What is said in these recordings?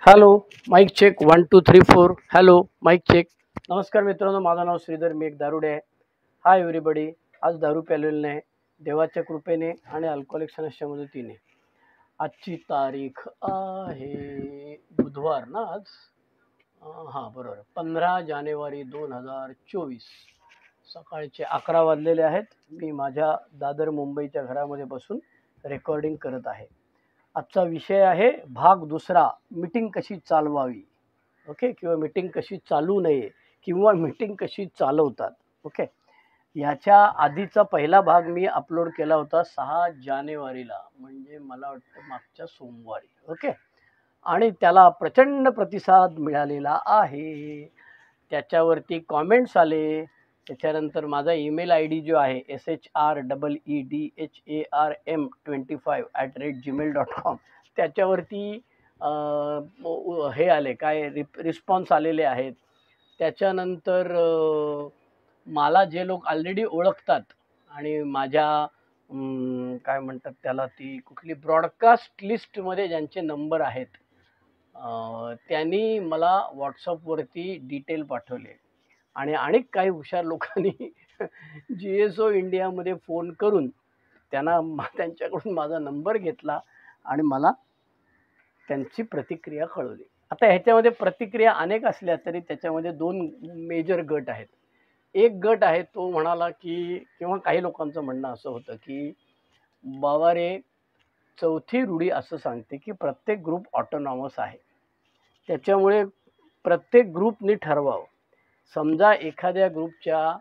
Hello mic check 1 2 3 4. Hello mic check. नमस्कार मित्रांनो, माझं नाव श्रीधर, मी एक दारुडे आहे. Hi everybody. आज दारू प्यालेलं नाही, देवाच्या कृपेने आणि अल्कोहोलिक समस्या मदतीने. आजची तारीख आहे बुधवार ना आज. हां बरोबर, 15 जानेवारी 2024. सकाळचे 11 वाजलेले आहेत. मी माझ्या दादर मुंबईच्या घरामध्ये बसून रेकॉर्डिंग करत आहे. आजचा विषय आहे भाग दुसरा, मीटिंग कशी चालवावी. ओके, किंवा मीटिंग कशी चालू नये, किंवा मीटिंग कशी चालवतात. ओके, याच्या आधीचा पहिला भाग मी अपलोड केला होता 6 जानेवारीला, म्हणजे मला वाटतं मागच्या सोमवारी. ओके, आणि त्याला प्रचंड प्रतिसाद मिळालेला आहे. त्याच्यावरती कॉमेंट्स आले. त्याच्यानंतर माझा ईमेल आय डी जो आहे SHREEDHARM25@gmail.com, त्याच्यावरती हे आले काय रिस्पॉन्स आलेले आहेत. त्याच्यानंतर मला जे लोक ऑलरेडी ओळखतात आणि माझ्या काय म्हणतात त्याला, ती कुठली ब्रॉडकास्ट लिस्टमध्ये ज्यांचे नंबर आहेत, त्यांनी मला व्हॉट्सअपवरती डिटेल पाठवले. आणि अनेक काही हुशार लोकांनी GSO इंडियामध्ये फोन करून त्यांच्याकडून माझा नंबर घेतला आणि मला त्यांची प्रतिक्रिया कळवली. आता ह्याच्यामध्ये प्रतिक्रिया अनेक असल्या तरी त्याच्यामध्ये 2 मेजर गट आहेत. एक गट आहे तो म्हणाला की, किंवा काही लोकांचं म्हणणं असं होतं की, बाबा रे, चौथी रूढी असं सांगते की प्रत्येक ग्रुप ऑटोनॉमस आहे, त्याच्यामुळे प्रत्येक ग्रुपनी ठरवावं. समजा एखाद्या ग्रुपच्या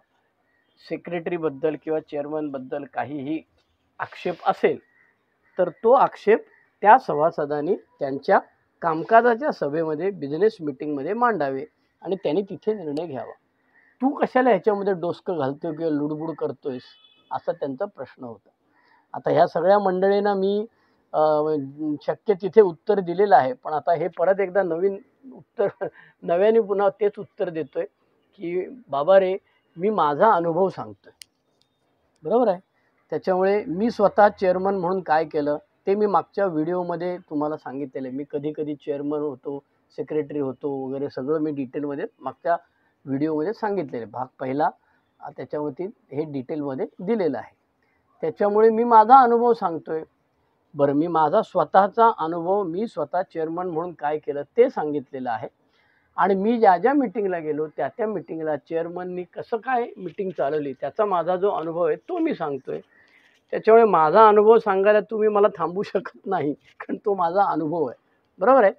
सेक्रेटरीबद्दल किंवा चेअरमनबद्दल काहीही आक्षेप असेल तर तो आक्षेप त्या सभासदांनी त्यांच्या कामकाजाच्या सभेमध्ये, बिझनेस मीटिंगमध्ये मांडावे आणि त्यांनी तिथे निर्णय घ्यावा. तू कशाला ह्याच्यामध्ये डोसकं घालतोय किंवा लुडबुड करतोयस, असा त्यांचा प्रश्न होता. आता ह्या सगळ्या मंडळींना मी शक्य तिथे उत्तर दिलेलं आहे, पण आता हे परत एकदा नवीन उत्तर नव्याने पुन्हा तेच उत्तर देतोय की, बाबा रे, मी माझा अनुभव सांगतोय, बरोबर आहे. त्याच्यामुळे मी स्वतः चेअरमन म्हणून काय केलं ते मी मागच्या व्हिडिओमध्ये तुम्हाला सांगितलेलं आहे. मी कधी कधी चेअरमन होतो, सेक्रेटरी होतो वगैरे, सगळं मी डिटेलमध्ये मागच्या व्हिडिओमध्ये सांगितलेलं आहे. भाग पहिला त्याच्यावरती हे डिटेलमध्ये दिलेलं आहे. त्याच्यामुळे मी माझा अनुभव सांगतोय. बरं, मी माझा स्वतःचा अनुभव, मी स्वतः चेअरमन म्हणून काय केलं ते सांगितलेलं आहे. आणि मी ज्या ज्या मिटिंगला गेलो त्या मिटिंगला चेअरमननी कसं काय मिटिंग चालवली त्याचा माझा जो अनुभव आहे तो मी सांगतोय. त्याच्यामुळे माझा अनुभव सांगायला तुम्ही मला थांबू शकत नाही, कारण तो माझा अनुभव आहे, बरोबर आहे.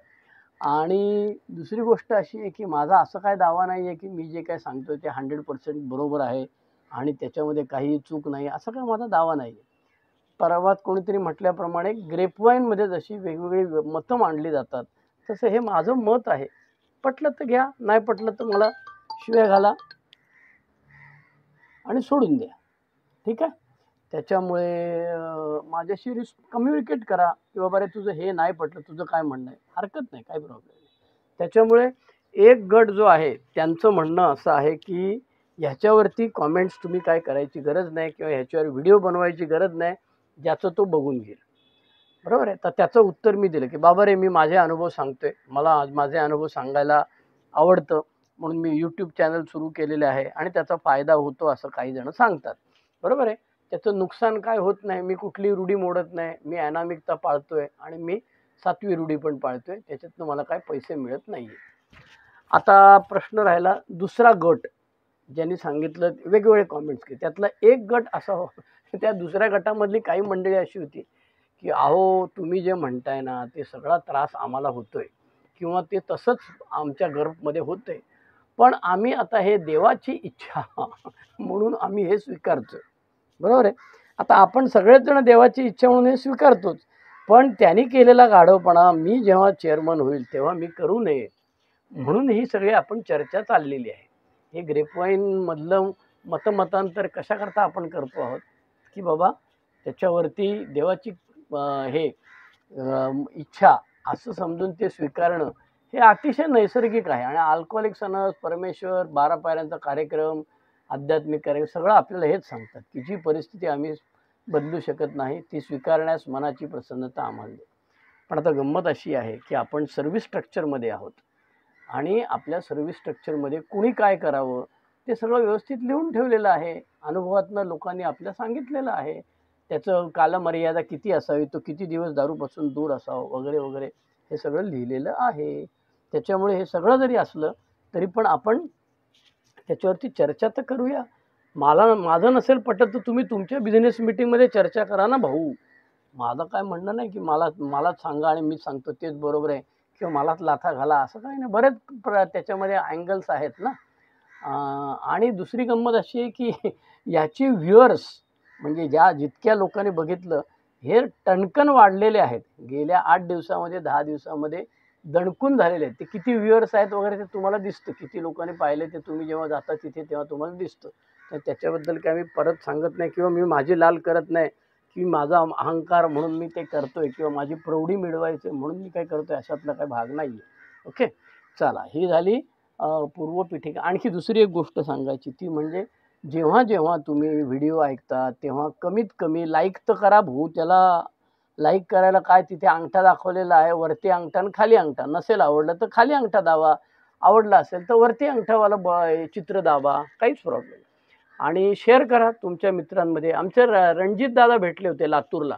आणि दुसरी गोष्ट अशी आहे की माझा असं काय दावा नाही आहे की मी जे काय सांगतोय ते 100% बरोबर आहे आणि त्याच्यामध्ये काही चूक नाही, असा काय माझा दावा नाही आहे. परवात कोणीतरी म्हटल्याप्रमाणे ग्रेपवाईनमध्ये जशी वेगवेगळी मतं मांडली जातात तसं हे माझं मत आहे. पटलं तर घ्या, नाही पटलं तर मला शिव्या घाला आणि सोडून द्या, ठीक आहे. त्याच्यामुळे माझ्याशी कम्युनिकेट करा की बाबा रे, तुझं हे नाही पटलं, तुझं काय म्हणणं आहे, हरकत नाही, काही प्रॉब्लेम नाही. त्याच्यामुळे एक गट जो आहे त्यांचं म्हणणं असं आहे की ह्याच्यावरती कॉमेंट्स तुम्ही काय करायची गरज नाही किंवा ह्याच्यावर व्हिडिओ बनवायची गरज नाही, ज्याचं तो बघून घेईल, बरोबर आहे. तर त्याचं उत्तर मी दिलं की बाबा रे, मी माझे अनुभव सांगतोय, मला माझे अनुभव सांगायला आवडतं म्हणून मी यूट्यूब चॅनल सुरू केलेले आहे आणि त्याचा फायदा होतो असं काही जण सांगतात, बरोबर आहे. त्याचं नुकसान काय होत नाही, मी कुठली रूढी मोडत नाही, मी अनामिकता पाळतोय आणि मी 7वी रूढी पण पाळतोय, त्याच्यातनं मला काय पैसे मिळत नाही. आता प्रश्न राहिला दुसरा गट, ज्यांनी सांगितलं वेगवेगळे कॉमेंट्स की त्यातला एक गट असा त्या दुसऱ्या गटामधली काही मंडळी अशी होती की, अहो तुम्ही जे म्हणताय ना ते सगळा त्रास आम्हाला होतोय किंवा ते तसंच आमच्या ग्रुपमध्ये होतंय, पण आम्ही आता हे देवाची इच्छा म्हणून आम्ही हे स्वीकारतोय, बरोबर आहे. आता आपण सगळेच जण देवाची इच्छा म्हणून हे स्वीकारतोच, पण त्यांनी केलेला गाढवपणा मी जेव्हा चेअरमन होईल तेव्हा मी करू नये म्हणून ही सगळी आपण चर्चा चाललेली आहे. हे ग्रेपवाईनमधलं मतमतांतर कशाकरता आपण करतो आहोत की बाबा त्याच्यावरती देवाची हे इच्छा असं समजून ते स्वीकारणं हे अतिशय नैसर्गिक आहे. आणि अल्कोहोलिक अनोनिमस, परमेश्वर, 12 पायऱ्यांचा कार्यक्रम, आध्यात्मिक कार्यक्रम सगळं आपल्याला हेच सांगतात की जी परिस्थिती आम्ही बदलू शकत नाही ती स्वीकारण्यास मनाची प्रसन्नता आम्हाला दे. पण आता गंमत अशी आहे की आपण सर्व्हिस स्ट्रक्चरमध्ये आहोत आणि आपल्या सर्व्हिस स्ट्रक्चरमध्ये कुणी काय करावं ते सगळं व्यवस्थित लिहून ठेवलेलं आहे. अनुभवातनं लोकांनी आपल्या सांगितलेलं आहे. त्याचं कालमर्यादा किती असावी, तो किती दिवस दारूपासून दूर असावं वगैरे वगैरे हे सगळं लिहिलेलं आहे. त्याच्यामुळे हे सगळं जरी असलं तरी पण आपण त्याच्यावरती चर्चा तर करूया. माझं नसेल पटत तर तुम्ही तुमच्या बिझनेस मीटिंगमध्ये चर्चा करा ना भाऊ. माझं काय म्हणणं नाही की मलाच सांगा आणि मीच सांगतो तेच बरोबर आहे किंवा मलाच लाथा घाला असं काही नाही. बरेच त्याच्यामध्ये अँगल्स आहेत ना. आणि दुसरी गंमत अशी आहे की याची व्ह्युअर्स म्हणजे जितक्या लोकांनी बघितलं हे टणकन वाढलेले आहेत. गेल्या 8 दिवसामध्ये 10 दिवसामध्ये दणकून झालेले आहेत. ते किती व्ह्युअर्स आहेत वगैरे ते तुम्हाला दिसतं. किती लोकांनी पाहिले ते तुम्ही जेव्हा जाता तिथे तेव्हा तुम्हाला दिसतं. तर त्याच्याबद्दल काय मी परत सांगत नाही किंवा मी माझी लाल करत नाही की माझा अहंकार म्हणून मी ते करतोय किंवा माझी प्रौढी मिळवायची म्हणून मी काय करतोय अशातला काही भाग नाही आहे. ओके, चला ही झाली पूर्वपीठिका. आणखी दुसरी एक गोष्ट सांगायची ती म्हणजे जेव्हा जेव्हा तुम्ही व्हिडिओ ऐकता तेव्हा कमीत कमी लाईक तर करा भाऊ. त्याला लाईक करायला काय तिथे अंगठा दाखवलेला आहे, वरती अंगठा आणि खाली अंगठा. नसेल आवडलं तर खाली अंगठा दाबा, आवडला असेल तर वरती अंगठावाला चित्र दाबा, काहीच प्रॉब्लेम नाही. आणि शेअर करा तुमच्या मित्रांमध्ये. आमचे रणजित दादा भेटले होते लातूरला.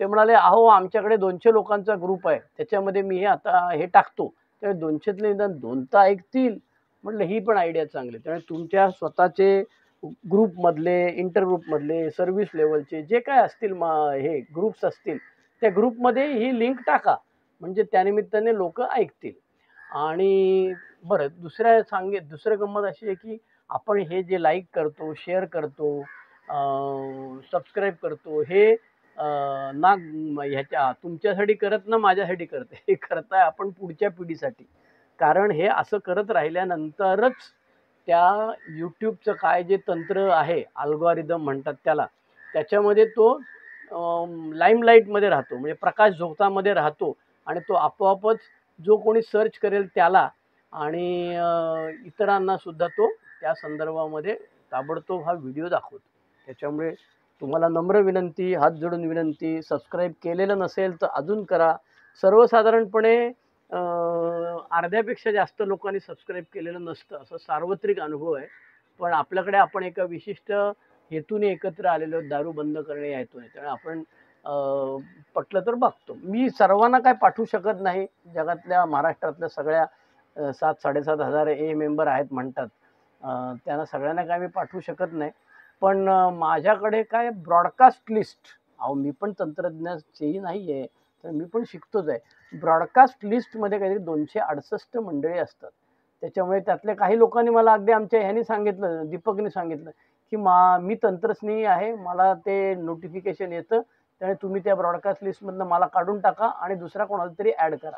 ते म्हणाले अहो आमच्याकडे 200 लोकांचा ग्रुप आहे, त्याच्यामध्ये मी हे टाकतो, तर 200तले निदान 2 तर ऐकतील. म्हटलं ही पण आयडिया चांगली. त्यामुळे तुमच्या स्वतःचे ग्रुपमधले, इंटरग्रुपमधले, सर्व्हिस लेवलचे जे काय असतील हे ग्रुप्स असतील त्या ग्रुपमध्ये ही लिंक टाका, म्हणजे त्यानिमित्ताने लोक ऐकतील. आणि बरं दुसरं गंमत अशी आहे की आपण हे जे लाईक करतो, शेअर करतो, सबस्क्राईब करतो हे ना ह्याच्या तुमच्यासाठी करत ना माझ्यासाठी करते. हे करताय आपण पुढच्या पिढीसाठी. कारण हे असं करत राहिल्यानंतरच त्या YouTubeचं काय जे तंत्र आहे, अल्गोरिदम म्हणतात त्याला, त्याच्यामध्ये तो लाईमलाईटमध्ये राहतो, म्हणजे प्रकाश झोतामध्ये राहतो आणि तो आपोआपच जो कोणी सर्च करेल त्याला आणि इतरांना सुद्धा तो त्या संदर्भामध्ये ताबडतोब हा व्हिडिओ दाखवतो. त्याच्यामुळे तुम्हाला नम्र विनंती, हात जोडून विनंती, सबस्क्राईब केलेलं नसेल तर अजून करा. सर्वसाधारणपणे अर्ध्यापेक्षा जास्त लोकांनी सबस्क्राईब केलेलं नसतं, असं सार्वत्रिक अनुभव आहे. पण आपल्याकडे आपण एका विशिष्ट हेतूने एकत्र आलेलो, दारू बंद करणे या हेतूने. त्यामुळे आपण पटलं तर बघतो. मी सर्वांना काय पाठवू शकत नाही. जगातल्या महाराष्ट्रातल्या सगळ्या 7-7.5 हजार मेंबर आहेत म्हणतात. त्यांना सगळ्यांना काय मी पाठवू शकत नाही. पण माझ्याकडे काय ब्रॉडकास्ट लिस्ट, अहो मी पण तंत्रज्ञानाची नाही आहे, तर मी पण शिकतोच आहे. ब्रॉडकास्ट लिस्टमध्ये काहीतरी 268 मंडळी असतात. त्याच्यामुळे त्यातल्या काही लोकांनी मला अगदी आमच्या ह्यानी सांगितलं, दीपकनी सांगितलं की मी तंत्रस्नेही आहे, मला ते नोटिफिकेशन येतं, त्यामुळे तुम्ही त्या ब्रॉडकास्ट लिस्टमधनं मला काढून टाका आणि दुसरा कोणाला तरी ॲड करा.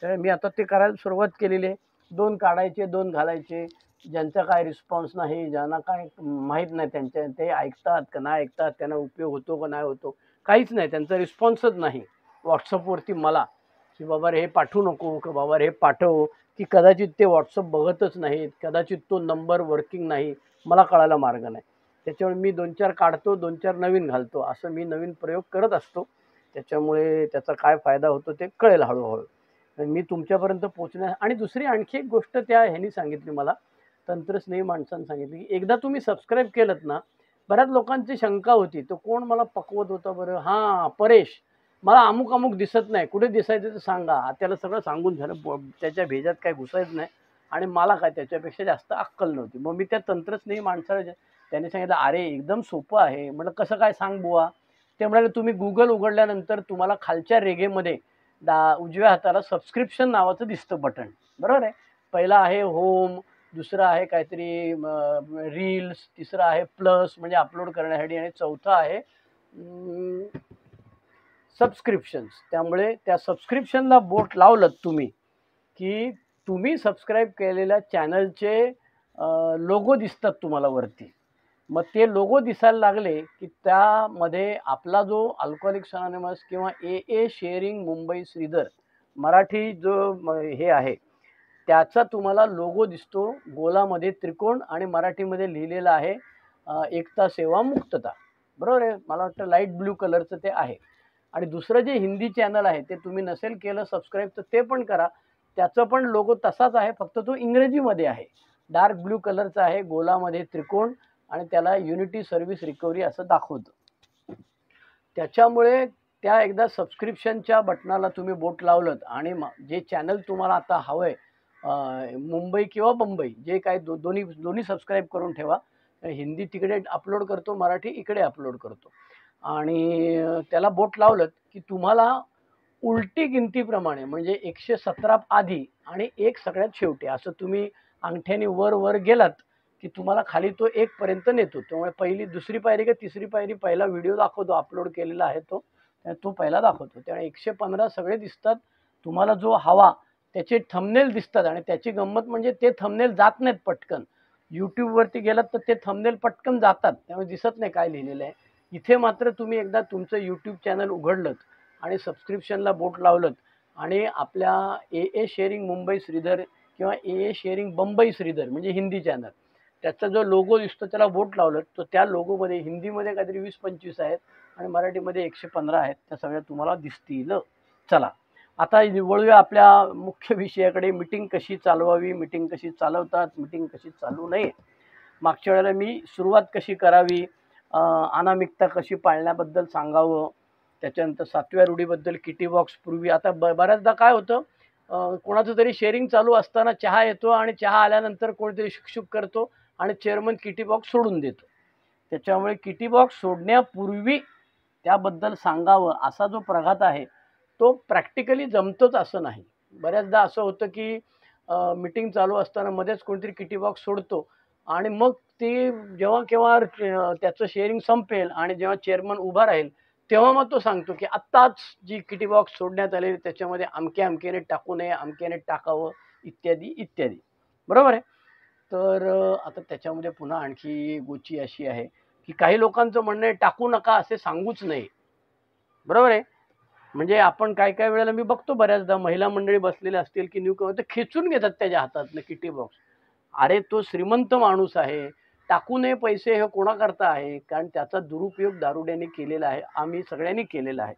त्यामुळे मी आता ते करायला सुरुवात केलेली आहे. 2 काढायचे, 2 घालायचे. ज्यांचा काय रिस्पॉन्स नाही, ज्यांना काय माहीत नाही त्यांच्या ते ऐकतात का नाही ऐकतात, त्यांना उपयोग होतो का नाही होतो, काहीच नाही, त्यांचा रिस्पॉन्सच नाही व्हॉट्सअपवरती मला की बाबा रे हे पाठवू नको, की बाबा रे हे पाठव, की कदाचित ते व्हॉट्सअप बघतच नाहीत, कदाचित तो नंबर वर्किंग नाही, मला कळायला मार्ग नाही. त्याच्यामुळे मी 2-4 काढतो, 2-4 नवीन घालतो, असं मी नवीन प्रयोग करत असतो. त्याच्यामुळे त्याचा काय फायदा होतो ते कळेल हळूहळू. मी तुमच्यापर्यंत पोहोचण्या. आणि दुसरी आणखी एक गोष्ट त्या ह्यांनी सांगितली मला, तंत्रस्नेही माणसानं सांगितली की एकदा तुम्ही सबस्क्राईब केलंत ना, बऱ्याच लोकांची शंका होती, तो कोण मला पकवत होता बरं, हां परेश, मला अमुक अमुक दिसत नाही, कुठे दिसायचं तर सांगा. त्याला सगळं सांगून झालं, त्याच्या भेजात काय घुसायचं नाही आणि मला काय त्याच्यापेक्षा जास्त अक्कल नव्हती. मग मी त्या तंत्रस्नेही माणसाला त्याने सांगितलं अरे एकदम सोपं आहे. म्हटलं कसं काय सांग बुवा. ते म्हणाले तुम्ही गुगल उघडल्यानंतर तुम्हाला खालच्या रेघेमध्ये उजव्या हाताला सबस्क्रिप्शन नावाचं दिसतं बटन, बरोबर आहे. पहिला आहे होम, दुसरं आहे काहीतरी रील्स, तिसरं आहे प्लस म्हणजे अपलोड करण्यासाठी आणि चौथा आहे सबस्क्रिप्शन्स. त्यामुळे त्या सबस्क्रिप्शनला बोट लावलं तुम्ही की तुम्ही सबस्क्राईब केलेल्या चॅनलचे लोगो दिसतात तुम्हाला वरती. मग ते लोगो दिसायला लागले की त्यामध्ये आपला जो अल्कोहोलिक्स अनॉनिमस किंवा AA शेअरिंग मुंबई श्रीधर मराठी जो हे आहे त्याचा तुम्हाला लोगो दिसतो गोलामध्ये त्रिकोण आणि मराठीमध्ये लिहिलेलं आहे एकता सेवा मुक्तता, बरोबर आहे. मला वाटतं लाईट ब्ल्यू कलरचं ते आहे. आणि दुसरं जे हिंदी चॅनल आहे ते तुम्ही नसेल केलं सबस्क्राईब तर ते पण करा. त्याचं पण लोगो तसाच आहे, फक्त तो इंग्रजीमध्ये आहे. डार्क ब्लू कलरचा आहे, गोलामध्ये त्रिकोण आणि त्याला युनिटी सर्व्हिस रिकव्हरी असं दाखवतं. त्याच्यामुळे त्या एकदा सबस्क्रिप्शनच्या बटनाला तुम्ही बोट लावलंत आणि जे चॅनल तुम्हाला आता हवं आहे, मुंबई किंवा बंबई जे काय दोन्ही सबस्क्राईब करून ठेवा. हिंदी तिकडे अपलोड करतो, मराठी इकडे अपलोड करतो. आणि त्याला बोट लावलं की तुम्हाला उलटी गिनतीप्रमाणे म्हणजे 117 आधी आणि 1 सगळ्यात शेवटी असं तुम्ही अंगठ्याने वर वर गेलात की तुम्हाला खाली तो 1 पर्यंत नेतो. त्यामुळे पहिली दुसरी पायरी का तिसरी पायरी पहिला व्हिडिओ दाखवतो, अपलोड केलेला आहे तो पहिला दाखवतो. त्यामुळे 115 सगळे दिसतात. तुम्हाला जो हवा त्याचे थंबनेल दिसतात आणि त्याची गंमत म्हणजे ते थंबनेल जात नाहीत पटकन. यूट्यूबवरती गेलात तर ते थंबनेल पटकन जातात, त्यामुळे दिसत नाही काय लिहिलेलं आहे. इथे मात्र तुम्ही एकदा तुमचं यूट्यूब चॅनल उघडलं आणि सबस्क्रिप्शनला बोट लावलं आणि आपल्या ए शेअरिंग मुंबई श्रीधर किंवा ए शेअरिंग बंबई श्रीधर म्हणजे हिंदी चॅनल, त्याचा जो लोगो दिसतो त्याला बोट लावलं तर त्या लोगोमध्ये हिंदीमध्ये काहीतरी 20-25 आहेत आणि मराठीमध्ये 115 आहेत. त्या सगळ्या तुम्हाला दिसतील. चला आता वळूया आपल्या मुख्य विषयाकडे. मीटिंग कशी चालवावी, मीटिंग कशी चालवतात, मीटिंग कशी चालू नये. मागच्या वेळेला मी सुरुवात कशी करावी, अनामिकता कशी पाळण्याबद्दल सांगावं. त्याच्यानंतर 7व्या रूढीबद्दल किटी बॉक्स पूर्वी. आता बऱ्याचदा काय होतं, कोणाचं तरी शेअरिंग चालू असताना चहा येतो आणि चहा आल्यानंतर कोणीतरी शुकशुक करतो आणि चेअरमन किटी बॉक्स सोडून देतो. त्याच्यामुळे किटी बॉक्स सोडण्यापूर्वी त्याबद्दल सांगावं असा जो प्रघात आहे तो प्रॅक्टिकली जमतोच असं नाही. बऱ्याचदा असं होतं की मीटिंग चालू असताना मध्येच कोणीतरी किटी बॉक्स सोडतो आणि मग ते जेव्हा केव्हा त्याचं शेअरिंग संपेल आणि जेव्हा चेअरमन उभा राहील तेव्हा मग तो सांगतो की आत्ताच जी किटी बॉक्स सोडण्यात आलेली त्याच्यामध्ये अमक्या अमक्याने टाकू नये, अमक्याने टाकावं, इत्यादी इत्यादी. बरोबर आहे. तर आता त्याच्यामध्ये पुन्हा आणखी गोची अशी आहे की काही लोकांचं म्हणणं आहे टाकू नका असे सांगूच नये. बरोबर आहे. म्हणजे आपण काय काय वेळेला मी बघतो बऱ्याचदा महिला मंडळी बसलेल्या असतील की न्यू ते खेचून घेतात त्याच्या हातातलं किटी बॉक्स. अरे तो श्रीमंत माणूस आहे, टाकू नये पैसे हे कोणाकरता आहे, कारण त्याचा दुरुपयोग दारुड्याने केलेला आहे, आम्ही सगळ्यांनी केलेला आहे.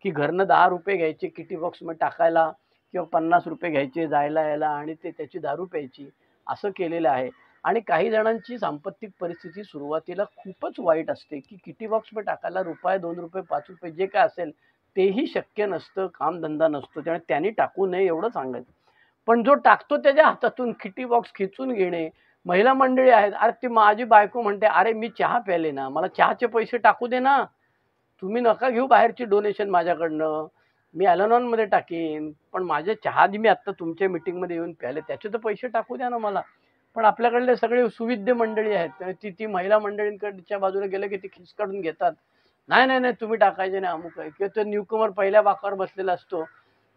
की घरनं 10 रुपये घ्यायचे किटी बॉक्समध्ये टाकायला किंवा 50 रुपये घ्यायचे जायला यायला आणि ते त्याची दारू प्यायची, असं केलेलं आहे. आणि काही जणांची सांपत्तिक परिस्थिती सुरुवातीला खूपच वाईट असते की किटी बॉक्समध्ये टाकायला रुपये, 2 रुपये, 5 रुपये जे काय असेल तेही शक्य नसतं, कामधंदा नसतो, त्यामुळे त्यांनी टाकू नये एवढं सांगायचं. पण जो टाकतो त्याच्या हातातून किटी बॉक्स खेचून घेणे. महिला मंडळी आहेत, अरे ती माझी बायको म्हणते, "अरे मी चहा प्यायले ना, मला चहाचे पैसे टाकू दे ना. तुम्ही नका घेऊ बाहेरची डोनेशन माझ्याकडनं. मी अॅलोनॉनमध्ये टाकीन, पण माझे चहा जी मी आत्ता तुमच्या मीटिंगमध्ये येऊन प्यायले त्याचे तर पैसे टाकू द्या ना मला." पण आपल्याकडले सगळे सुविद्य मंडळी आहेत, ती महिला मंडळींकडच्या बाजूला गेलं की ती खिस काढून घेतात. "नाही, नाही, नाही तुम्ही टाकायचे नाही, अमुक आहे." किंवा तो न्यूकमर पहिल्या बाकावर बसलेला असतो.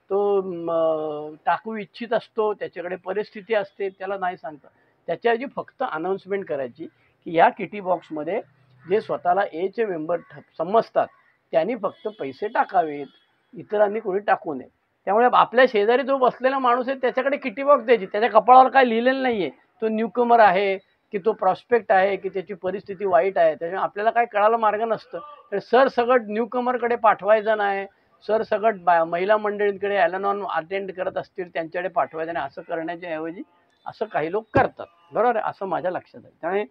तो टाकू इच्छित असतो, त्याच्याकडे परिस्थिती असते, त्याला नाही सांगता. त्याच्याऐवजी फक्त अनाउन्समेंट करायची की या किटी बॉक्समध्ये जे स्वतःला एचे मेंबर समजतात त्यांनी फक्त पैसे टाकावेत, इतरांनी कोणी टाकू नये. त्यामुळे आपल्या शेजारी जो बसलेला माणूस आहे त्याच्याकडे किटी बॉक्स द्यायची. त्याच्या कपाळावर काय लिहिलेलं नाहीये. तो न्यूकमर आहे की तो प्रॉस्पेक्ट आहे की त्याची परिस्थिती वाईट आहे. त्याच्यामुळे आपल्याला काय कळायला मार्ग नसतं. तर सरसकट न्यूकमरकडे पाठवायचं नाही. सरसकट महिला मंडळींकडे अॅलोनॉन अटेंड करत असतील त्यांच्याकडे पाठवायचं नाही. असं करण्याच्या ऐवजी असं काही लोक करतात. बरोबर आहे, असं माझ्या लक्षात आहे. त्यामुळे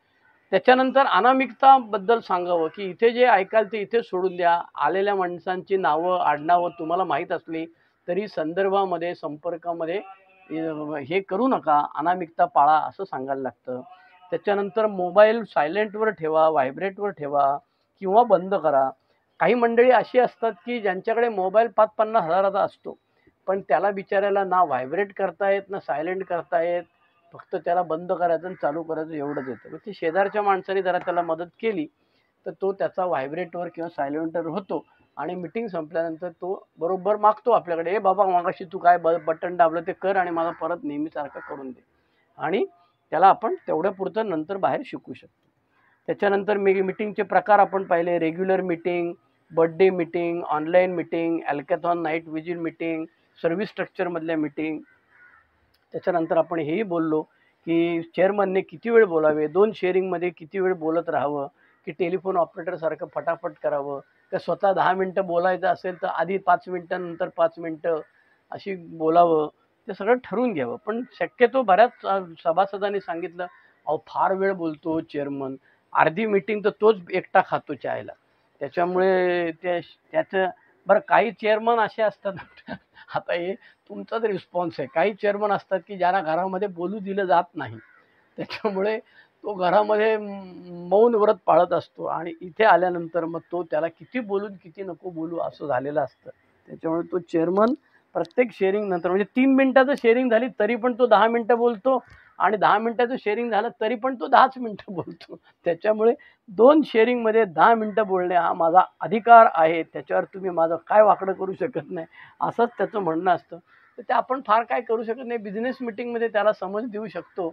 त्याच्यानंतर अनामिकताबद्दल सांगावं की इथे जे ऐकाल ते इथे सोडून द्या. आलेल्या माणसांची नावं, आडनावं तुम्हाला माहीत असली तरी संदर्भामध्ये, संपर्कामध्ये हे करू नका, अनामिकता पाळा असं सांगायला लागतं. त्याच्यानंतर मोबाईल सायलेंटवर ठेवा, व्हायब्रेटवर ठेवा किंवा बंद करा. काही मंडळी अशी असतात की ज्यांच्याकडे मोबाईल 5-50 हजाराचा असतो, पण त्याला बिचाऱ्याला ना व्हायब्रेट करता येत, ना सायलेंट करता येत. फक्त त्याला बंद करायचं आणि चालू करायचं एवढंच येतं. मग ती शेजारच्या माणसाने जरा त्याला मदत केली तर तो त्याचा व्हायब्रेटवर किंवा सायलेंटवर होतो आणि मीटिंग संपल्यानंतर तो बरोबर मागतो आपल्याकडे, "ए बाबा मगाशी तू काय बटन दाबलं ते कर आणि मला परत नेहमीसारखं करून दे." आणि त्याला आपण तेवढ्यापुरतं नंतर बाहेर शिकू शकतो. त्याच्यानंतर मीटिंगचे प्रकार आपण पाहिले. Regular meeting, birthday meeting, online meeting, hackathon, night vigil meeting, service स्ट्रक्चरमधल्या मीटिंग. त्याच्यानंतर आपण हेही बोललो की चेअरमनने किती वेळ बोलावे, 2 शेअरिंगमध्ये किती वेळ बोलत राहावं, की टेलिफोन ऑपरेटरसारखं फटाफट करावं, का स्वतः 10 मिनिटं बोलायचं असेल तर आधी 5 मिनिटं नंतर 5 मिनिटं अशी बोलावं, ते सगळं ठरवून घ्यावं. पण शक्यतो बऱ्याच सभासदांनी सांगितलं, अहो फार वेळ बोलतो चेअरमन, अर्धी मीटिंग तर तोच एकटा खातो चायला. त्याच्यामुळे त्याचं बरं काही चेअरमन असे असतात आता हे तुमचाच रिस्पॉन्स आहे. काही चेअरमन असतात की ज्यांना घरामध्ये बोलू दिलं जात नाही. त्याच्यामुळे तो घरामध्ये मौन व्रत पाळत असतो आणि इथे आल्यानंतर मग तो त्याला किती बोलून किती नको बोलू असं झालेलं असतं. त्याच्यामुळे तो चेअरमन प्रत्येक शेअरिंग नंतर म्हणजे 3 मिनिटाचं शेअरिंग झाली तरी पण तो 10 मिनिटं बोलतो आणि 10 मिनिटाचं शेअरिंग झालं तरी पण तो 10च मिनिटं बोलतो. त्याच्यामुळे 2 शेअरिंगमध्ये 10 मिनिटं बोलणे हा माझा अधिकार आहे. त्याच्यावर तुम्ही माझं काय वाकडं करू शकत नाही, असंच त्याचं म्हणणं असतं. तर ते आपण फार काय करू शकत नाही. बिझनेस मीटिंगमध्ये त्याला समज देऊ शकतो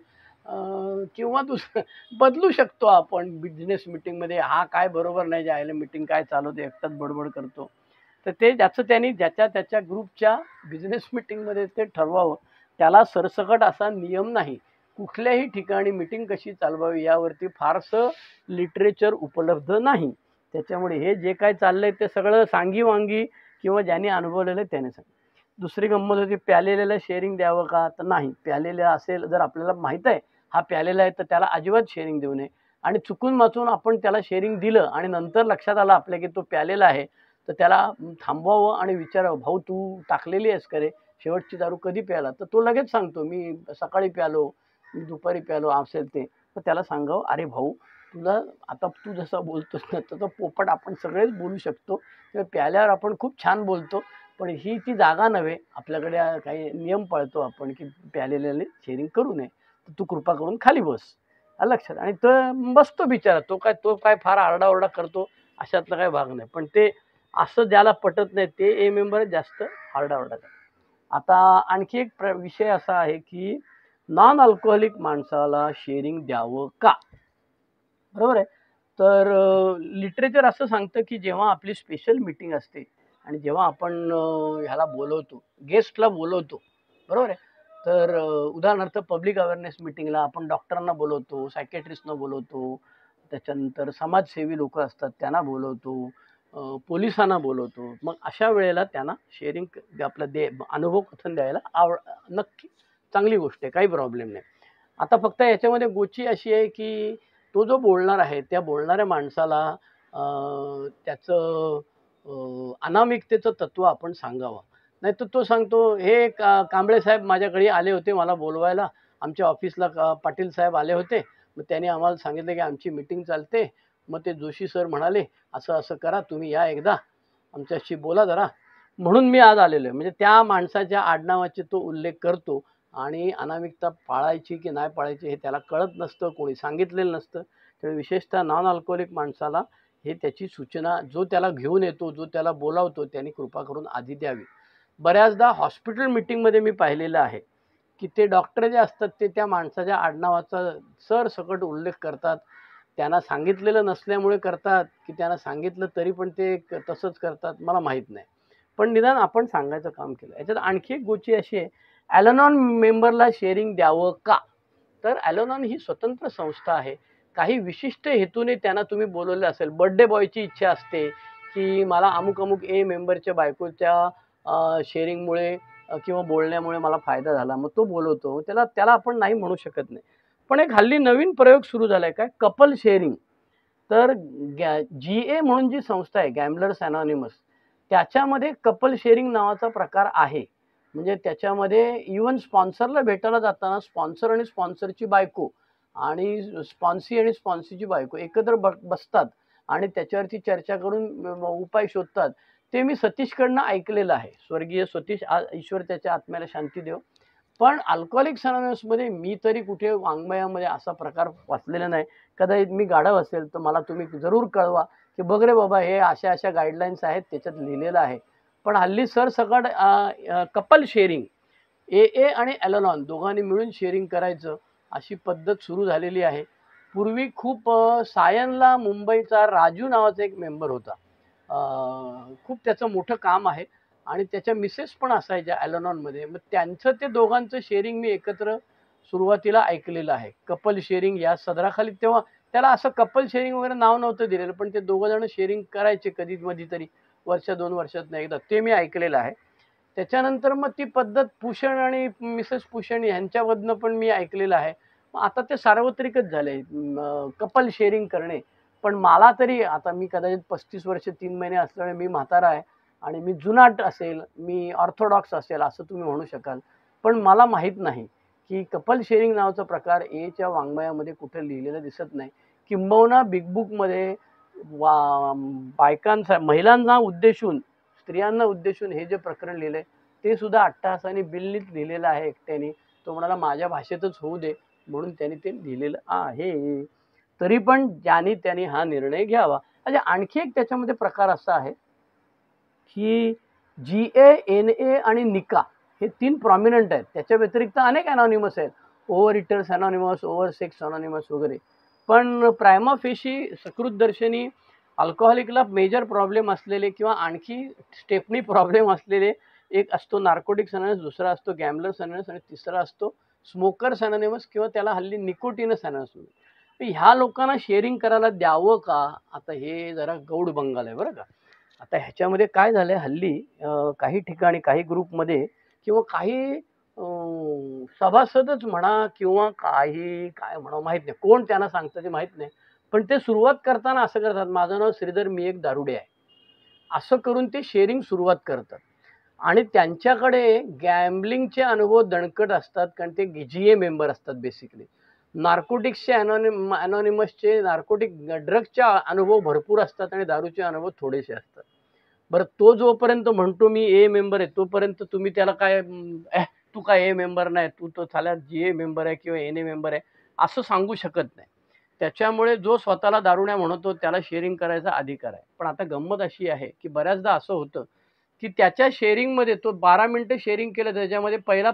किंवा दुसरं बदलू शकतो आपण बिझनेस मीटिंगमध्ये. हा काय बरोबर नाही, ज्याला मीटिंग काय चालवते एकटाच बडबड करतो. तर ते ज्याचं त्यांनी ज्याच्या त्याच्या ग्रुपच्या बिझनेस मीटिंगमध्ये ते ठरवावं. त्याला सरसकट असा नियम नाही. कुठल्याही ठिकाणी मीटिंग कशी चालवावी यावरती फारसं लिटरेचर उपलब्ध नाही. त्याच्यामुळे हे जे काय चाललंय ते सगळं सांगी-वांगी किंवा ज्यांनी अनुभवलेलं आहे त्याने सांगितलं. दुसरी गंमत होती, प्यालेल्याला शेअरिंग द्यावं का? तर नाही. प्यालेलं असेल जर आपल्याला माहीत आहे हा प्यालेला आहे तर त्याला अजिबात शेअरिंग देऊ नये. आणि चुकून-माचून आपण त्याला शेअरिंग दिलं आणि नंतर लक्षात आलं आपल्या की तो प्यालेला आहे, तर त्याला थांबवावं आणि विचारावं, "भाऊ तू टाकलेली आहेस का रे? शेवटची दारू कधी प्यायला?" तर तो लगेच सांगतो, "मी सकाळी प्यालो, मी दुपारी प्यालो," असेल ते. तर त्याला सांगावं, "अरे भाऊ, तुला आता तू जसं बोलतोस ना तसं पोपट आपण सगळेच बोलू शकतो. किंवा प्याल्यावर आपण खूप छान बोलतो. पण ही ती जागा नव्हे. आपल्याकडे काही नियम पाळतो आपण की प्यालेल्याने शेअरिंग करू नये. तर तू कृपा करून खाली बस." आलं लक्षात. आणि तो बसतो बिचारा. तो काय फार आरडाओरडा करतो अशातला काही भाग नाही. पण ते असं ज्याला पटत नाही ते मेंबर जास्त आरडाओरडा करतात. आता आणखी एक विषय असा आहे की नॉन अल्कोहोलिक माणसाला शेअरिंग द्यावं का? बरोबर आहे. तर लिटरेचर असं सांगतं की जेव्हा आपली स्पेशल मीटिंग असते आणि जेव्हा आपण ह्याला बोलवतो, गेस्टला बोलवतो, बरोबर आहे. तर उदाहरणार्थ पब्लिक अवेअरनेस मीटिंगला आपण डॉक्टरांना बोलवतो, सायकियाट्रिस्टना बोलवतो, त्याच्यानंतर समाजसेवी लोकं असतात त्यांना बोलवतो, पोलिसांना बोलवतो. मग अशा वेळेला त्यांना शेअरिंग आपला अनुभव कथन द्यायला नक्की चांगली गोष्ट आहे, काही प्रॉब्लेम नाही. आता फक्त याच्यामध्ये गोची अशी आहे की तो जो बोलणार आहे त्या बोलणाऱ्या माणसाला त्याचं अनामिकतेचं तत्व आपण सांगावं. नाहीतर तो सांगतो, "हे कांबळे साहेब माझ्याकडे आले होते मला बोलवायला. आमच्या ऑफिसला पाटील साहेब आले होते. मग त्यांनी आम्हाला सांगितलं की आमची मीटिंग चालते. मग ते जोशी सर म्हणाले, असं-असं करा, तुम्ही या एकदा, आमच्याशी बोला जरा. म्हणून मी आज आलेलो आहे." म्हणजे त्या माणसाच्या आडनावाचे तो उल्लेख करतो आणि अनामिकता पाळायची की नाही पाळायची हे त्याला कळत नसतं, कोणी सांगितलेलं नसतं. तर विशेषतः नॉन अल्कोहोलिक माणसाला हे त्याची सूचना जो त्याला घेऊन येतो, जो त्याला बोलावतो त्यांनी कृपा करून आधी द्यावी. बऱ्याचदा हॉस्पिटल मीटिंगमध्ये मी पाहिलेलं आहे, की ते डॉक्टर जे असतात ते त्या माणसाच्या आडनावाचा सरसकट उल्लेख करतात. त्यांना सांगितलेलं नसल्यामुळे करतात, की त्यांना सांगितलं तरी पण ते तसंच करतात मला माहीत नाही. पण निदान आपण सांगायचं काम केलं. याच्यात आणखी एक गोष्ट अशी आहे, अल-अनॉन मेंबरला शेअरिंग द्यावं का? तर अल-अनॉन ही स्वतंत्र संस्था आहे. काही विशिष्ट हेतूने त्यांना तुम्ही बोलवलं असेल. बर्थडे बॉयची इच्छा असते, की मला अमुक-अमुक मेंबरच्या बायकोच्या शेअरिंगमुळे किंवा बोलण्यामुळे मला फायदा झाला. मग तो बोलवतो. त्याला त्याला आपण नाही म्हणू शकत नाही. पण एक हल्ली नवीन प्रयोग सुरू झालाय काय कपल शेअरिंग. तर GA म्हणून जी संस्था आहे गॅम्बलर्स अनॉनिमस त्याच्यामध्ये कपल शेअरिंग नावाचा प्रकार आहे. म्हणजे त्याच्यामध्ये इव्हन स्पॉन्सरला भेटायला जाताना स्पॉन्सर आणि स्पॉन्सरची बायको आणि स्पॉन्सी आणि स्पॉन्सीची बायको एकत्र बसतात आणि त्याच्यावरती चर्चा करून उपाय शोधतात. ते मी सतीशकडनं ऐकलेलं आहे. स्वर्गीय सतीश ईश्वर त्याच्या आत्म्याला शांती देव. पण अल्कोहोलिक्स अनॉनिमसमध्ये मी तरी कुठे वाङ्मयामध्ये असा प्रकार वाचलेला नाही. कदाचित मी गाढव असेल तर मला तुम्ही जरूर कळवा, की बघ रे बाबा हे अशा-अशा गाईडलाईन्स आहेत त्याच्यात लिहिलेलं आहे. पण हल्ली सरसकट कपल शेअरिंग AA आणि अल-अनॉन दोघांनी मिळून शेअरिंग करायचं अशी पद्धत सुरू झालेली आहे. पूर्वी खूप सायनला मुंबईचा राजू नावाचा एक मेंबर होता. खूप त्याचं मोठं काम आहे आणि त्याच्या मिसेस पण असायच्या अल-अनॉनमध्ये. मग त्यांचं ते दोघांचं शेअरिंग मी एकत्र सुरुवातीला ऐकलेलं आहे. कपल शेअरिंग या सदराखाली तेव्हा त्याला असं कपल शेअरिंग वगैरे नाव नव्हतं दिलेलं, पण ते दोघं जण शेअरिंग करायचे कधी मधी तरी, वर्ष 2 वर्षातनं एकदा. ते मी ऐकलेलं आहे. त्याच्यानंतर मग ती पद्धत भूषण आणि मिसेस भूषण ह्यांच्यामधनं पण मी ऐकलेलं आहे. मग आता ते सार्वत्रिकच झाले कपल शेअरिंग करणे. पण मला तरी आता मी कदाचित 35 वर्ष 3 महिने असल्यामुळे मी म्हातारा आहे आणि मी जुनाट असेल, मी ऑर्थोडॉक्स असेल असं तुम्ही म्हणू शकाल. पण मला माहीत नाही, की कपल शेअरिंग नावाचा प्रकार एच्या वाङ्मयामध्ये कुठे लिहिलेलं दिसत नाही. किंबहुना बिग बुकमध्ये महिलांना उद्देशून, स्त्रियांना उद्देशून हे जे प्रकरण लिहिलंय ते सुद्धा अट्टहासाने बिल्लीत लिहिलेलं आहे एकट्याने. तो म्हणाला माझ्या भाषेतच होऊ दे म्हणून त्याने ते लिहिलेलं आहे. तरी पण ज्याने त्याने हा निर्णय घ्यावा. म्हणजे आणखी एक त्याच्यामध्ये प्रकार असा आहे, की GA, आणि निका हे 3 प्रॉमिनंट आहेत. त्याच्या व्यतिरिक्त अनेक अनॉनिमस आहेत. Over eaters anonymous, over sex anonymous वगैरे. पण प्रायमा फेशी सकृतदर्शनी अल्कोहोलिकला मेजर प्रॉब्लेम असलेले किंवा आणखी स्टेपनी प्रॉब्लेम असलेले एक असतो नार्कोटिक्स अनॉनिमस, दुसरा असतो गॅम्बलर्स अनॉनिमस आणि तिसरा असतो स्मोकर्स अनॉनिमस किंवा त्याला हल्ली निकोटिनस अनॉनिमस. ह्या लोकांना शेअरिंग करायला द्यावं का? आता हे जरा गौड बंगाल आहे बरं का. आता ह्याच्यामध्ये काय झालंय हल्ली काही ठिकाणी काही ग्रुपमध्ये किंवा काही सभासदच म्हणा किंवा काही काय म्हणावं माहीत नाही, कोण त्यांना सांगतं ते माहीत नाही. पण ते सुरुवात करताना असं करतात, माझं नाव श्रीधर, मी एक दारुडे आहे, असं करून ते शेअरिंग सुरुवात करतात. आणि त्यांच्याकडे गॅम्बलिंगचे अनुभव दणकट असतात, कारण ते GA मेंबर असतात बेसिकली. नार्कोटिक्सचे अनॉनिमसचे नार्कोटिक ड्रग्सचे अनुभव भरपूर असतात आणि दारूचे अनुभव थोडेसे असतात. बरं, तो जोपर्यंत म्हणतो मी ए मेंबर आहे तोपर्यंत तुम्ही त्याला काय तू काय ए मेंबर नाही, तू तो साला GA मेंबर आहे किंवा NA मेंबर आहे असं सांगू शकत नाही. त्याच्यामुळे जो स्वतःला दारुड्या म्हणतो त्याला शेअरिंग करायचा अधिकार आहे. पण आता गंमत अशी आहे, की बऱ्याचदा असं होतं, की त्याच्या शेअरिंगमध्ये तो 12 मिनिटं शेअरिंग केलं, त्याच्यामध्ये पहिला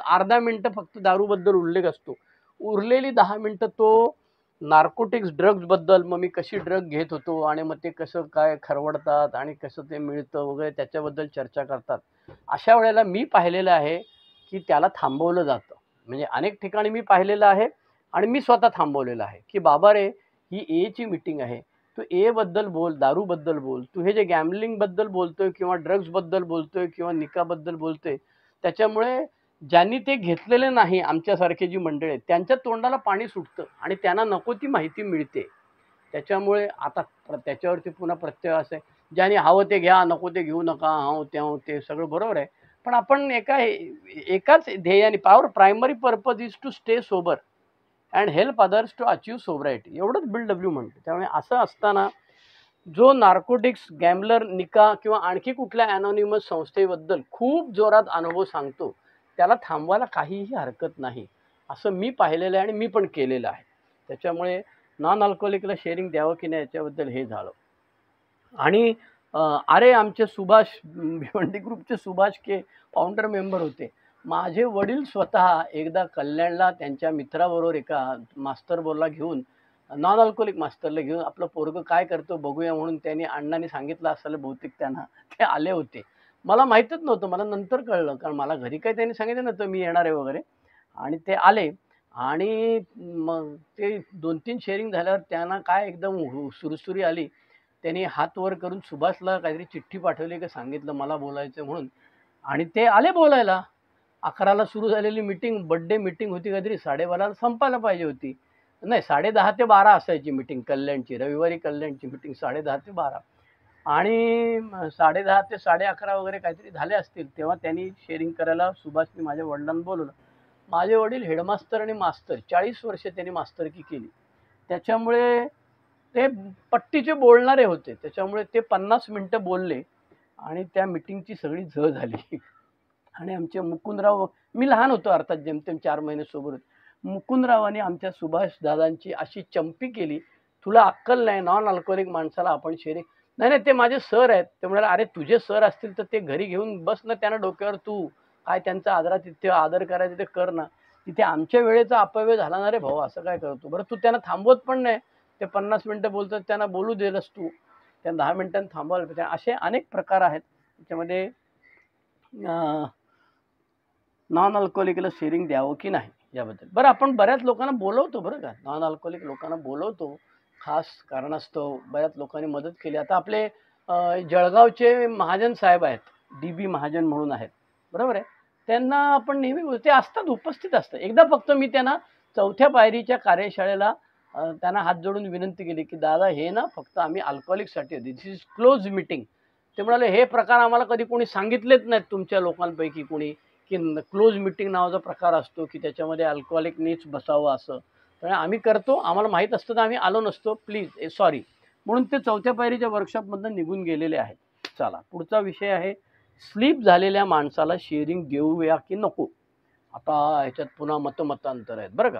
अर्धा मिनिटं फक्त दारूबद्दल उल्लेख असतो. उरलेली 10 मिनिटं तो नार्कोटिक्स ड्रग्सबद्दल, मग मी कशी ड्रग घेत होतो आणि मग ते कसं काय खरवडतात आणि कसं ते मिळतं वगैरे त्याच्याबद्दल चर्चा करतात. अशा वेळेला मी पाहिलेलं आहे, की त्याला थांबवलं जातं. म्हणजे अनेक ठिकाणी मी पाहिलेलं आहे आणि मी स्वतः थांबवलेलं आहे, की बाबा रे, ही एची मीटिंग आहे. तू बद्दल बोल, दारूबद्दल बोल. तू हे जे गॅम्बलिंगबद्दल बोलतोय किंवा ड्रग्सबद्दल बोलतोय किंवा निकाबद्दल बोलतोय, त्याच्यामुळे ज्यांनी ते घेतलेले नाही आमच्यासारखे जी मंडळी आहेत, त्यांच्या तोंडाला पाणी सुटतं आणि त्यांना नको ती माहिती मिळते. त्याच्यामुळे आता त्याच्यावरती पुन्हा प्रत्यय असं आहे, ज्याने हवं ते घ्या, नको ते घेऊ नका, हं त्याव ते सगळं बरोबर आहे. पण आपण एकाच ध्येयाने, primary purpose is to stay sober and help others to achieve sobriety, एवढंच बिल डब्ल्यू म्हणतो. त्यामुळे असं असताना जो नार्कोटिक्स, गॅम्बलर, निका किंवा आणखी कुठल्या अनॉनिमस संस्थेबद्दल खूप जोरात अनुभव सांगतो, त्याला थांबवायला काहीही हरकत नाही, असं मी पाहिलेलं आहे आणि मी पण केलेलं आहे. त्याच्यामुळे नॉन अल्कोहोलिकला शेअरिंग द्यावं की नाही याच्याबद्दल हे झालं. आणि अरे, आमचे सुभाष भिवंडी ग्रुपचे सुभाष के फाउंडर मेंबर होते. माझे वडील स्वतः एकदा कल्याणला त्यांच्या मित्राबरोबर एका मास्टर बोलला घेऊन, नॉन अल्कोहोलिक मास्टरला घेऊन, आपलं पोरगं काय करतो बघूया म्हणून त्यांनी अण्णांनी सांगितलं असेल बहुतेक त्यांना, ते आले होते. मला माहीतच नव्हतं, मला नंतर कळलं, कारण मला घरी काही त्यांनी सांगितलं नव्हतं मी येणार आहे वगैरे. आणि ते आले आणि मग ते 2-3 शेअरिंग झाल्यावर त्यांना काय एकदम सुरसुरी आली. त्यांनी हात वर करून सुभाषला काहीतरी चिठ्ठी पाठवली, की सांगितलं मला बोलायचं म्हणून. आणि ते आले बोलायला. 11ला सुरू झालेली मीटिंग, बर्थडे मीटिंग होती, काहीतरी 12:30ला संपायला पाहिजे होती. नाही, 10:30 ते 12 असायची मीटिंग कल्याणची, रविवारी कल्याणची मीटिंग 10:30 ते 12. आणि 10:30 ते 11:30 वगैरे काहीतरी झाले असतील, तेव्हा त्यांनी शेअरिंग करायला सुभाषनी माझ्या वडिलांना बोलवलं. माझे वडील हेडमास्तर आणि मास्तर 40 वर्ष त्यांनी मास्तरकी केली. त्याच्यामुळे ते पट्टीचे बोलणारे होते. त्याच्यामुळे ते 50 मिनिटं बोलले आणि त्या मीटिंगची सगळी झळ झाली. आणि आमचे मुकुंदराव, मी लहान होतो अर्थात, जेमतेम 4 महिने सोबत होते. मुकुंदरावांनी आमच्या सुभाष दादांची अशी चंपी केली, तुला अक्कल नाही, नॉन अल्कोहोलिक माणसाला आपण शेअरिंग. नाही नाही, ते माझे सर आहेत. ते म्हणाले, अरे तुझे सर असतील तर ते घरी घेऊन बस ना त्यांना डोक्यावर, तू काय त्यांचा आदरातिथ्य आदर करायचं ते कर ना. तिथे आमच्या वेळेचा अपव्यय झाला ना रे भाऊ, असं काय करतो बरं. तू त्यांना थांबवत पण नाही, ते 50 मिनिटं बोलतात, त्यांना बोलू दिलंस तू, त्यांना 10 मिनिटांनी थांबवायला. असे अनेक प्रकार आहेत त्याच्यामध्ये. नॉन अल्कोहोलिकला शेअरिंग द्यावं की नाही. याबद्दल. बरं आपण बऱ्याच लोकांना बोलवतो बरं का, नॉन अल्कोहोलिक लोकांना बोलवतो. खास कारणास्तव बऱ्याच लोकांनी मदत केली. आता आपले जळगावचे महाजन साहेब आहेत, डी-बी महाजन म्हणून आहेत, बरोबर आहे. त्यांना आपण नेहमी ते असतात, उपस्थित असतात. एकदा फक्त मी त्यांना 4थ्या पायरीच्या कार्यशाळेला त्यांना हात जोडून विनंती केली, की दादा हे ना फक्त आम्ही अल्कोहोलिकसाठी होती. दिस इज क्लोज मीटिंग. ते म्हणाले, "हे प्रकार आम्हाला कधी कोणी सांगितलेच नाहीत तुमच्या लोकांपैकी कोणी, की क्लोज मीटिंग नावाचा प्रकार असतो, की त्याच्यामध्ये अल्कोहोलिकनीच बसावं असं. तर आम्ही करतो, आम्हाला माहीत असतं तर आम्ही आलो नसतो. Please sorry." म्हणून ते 4थ्या पायरीच्या वर्कशॉपमधनं निघून गेलेले आहेत. चला पुढचा विषय आहे, स्लीप झालेल्या माणसाला शेअरिंग देऊया की नको? आता ह्याच्यात पुन्हा मतमतांतर आहेत बरं का.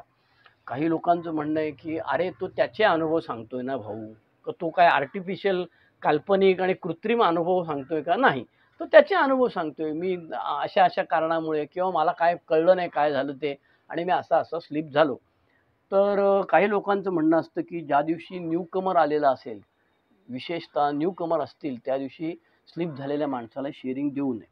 काही लोकांचं म्हणणं आहे, की "अरे तो त्याचे अनुभव सांगतोय ना भाऊ, तर तो काय आर्टिफिशियल काल्पनिक आणि कृत्रिम अनुभव सांगतोय का?" नाही. तो त्याचे अनुभव सांगतोय. मी अशा-अशा कारणामुळे किंवा मला काय कळलं नाही काय झालं ते आणि मी असं-असं स्लीप झालो. तर काही लोकांचं म्हणणं असतं, की ज्या दिवशी न्यूकमर आलेला असेल, विशेषतः न्यूकमर असतील, त्या दिवशी स्लीप झालेल्या माणसाला शेअरिंग देऊ नये.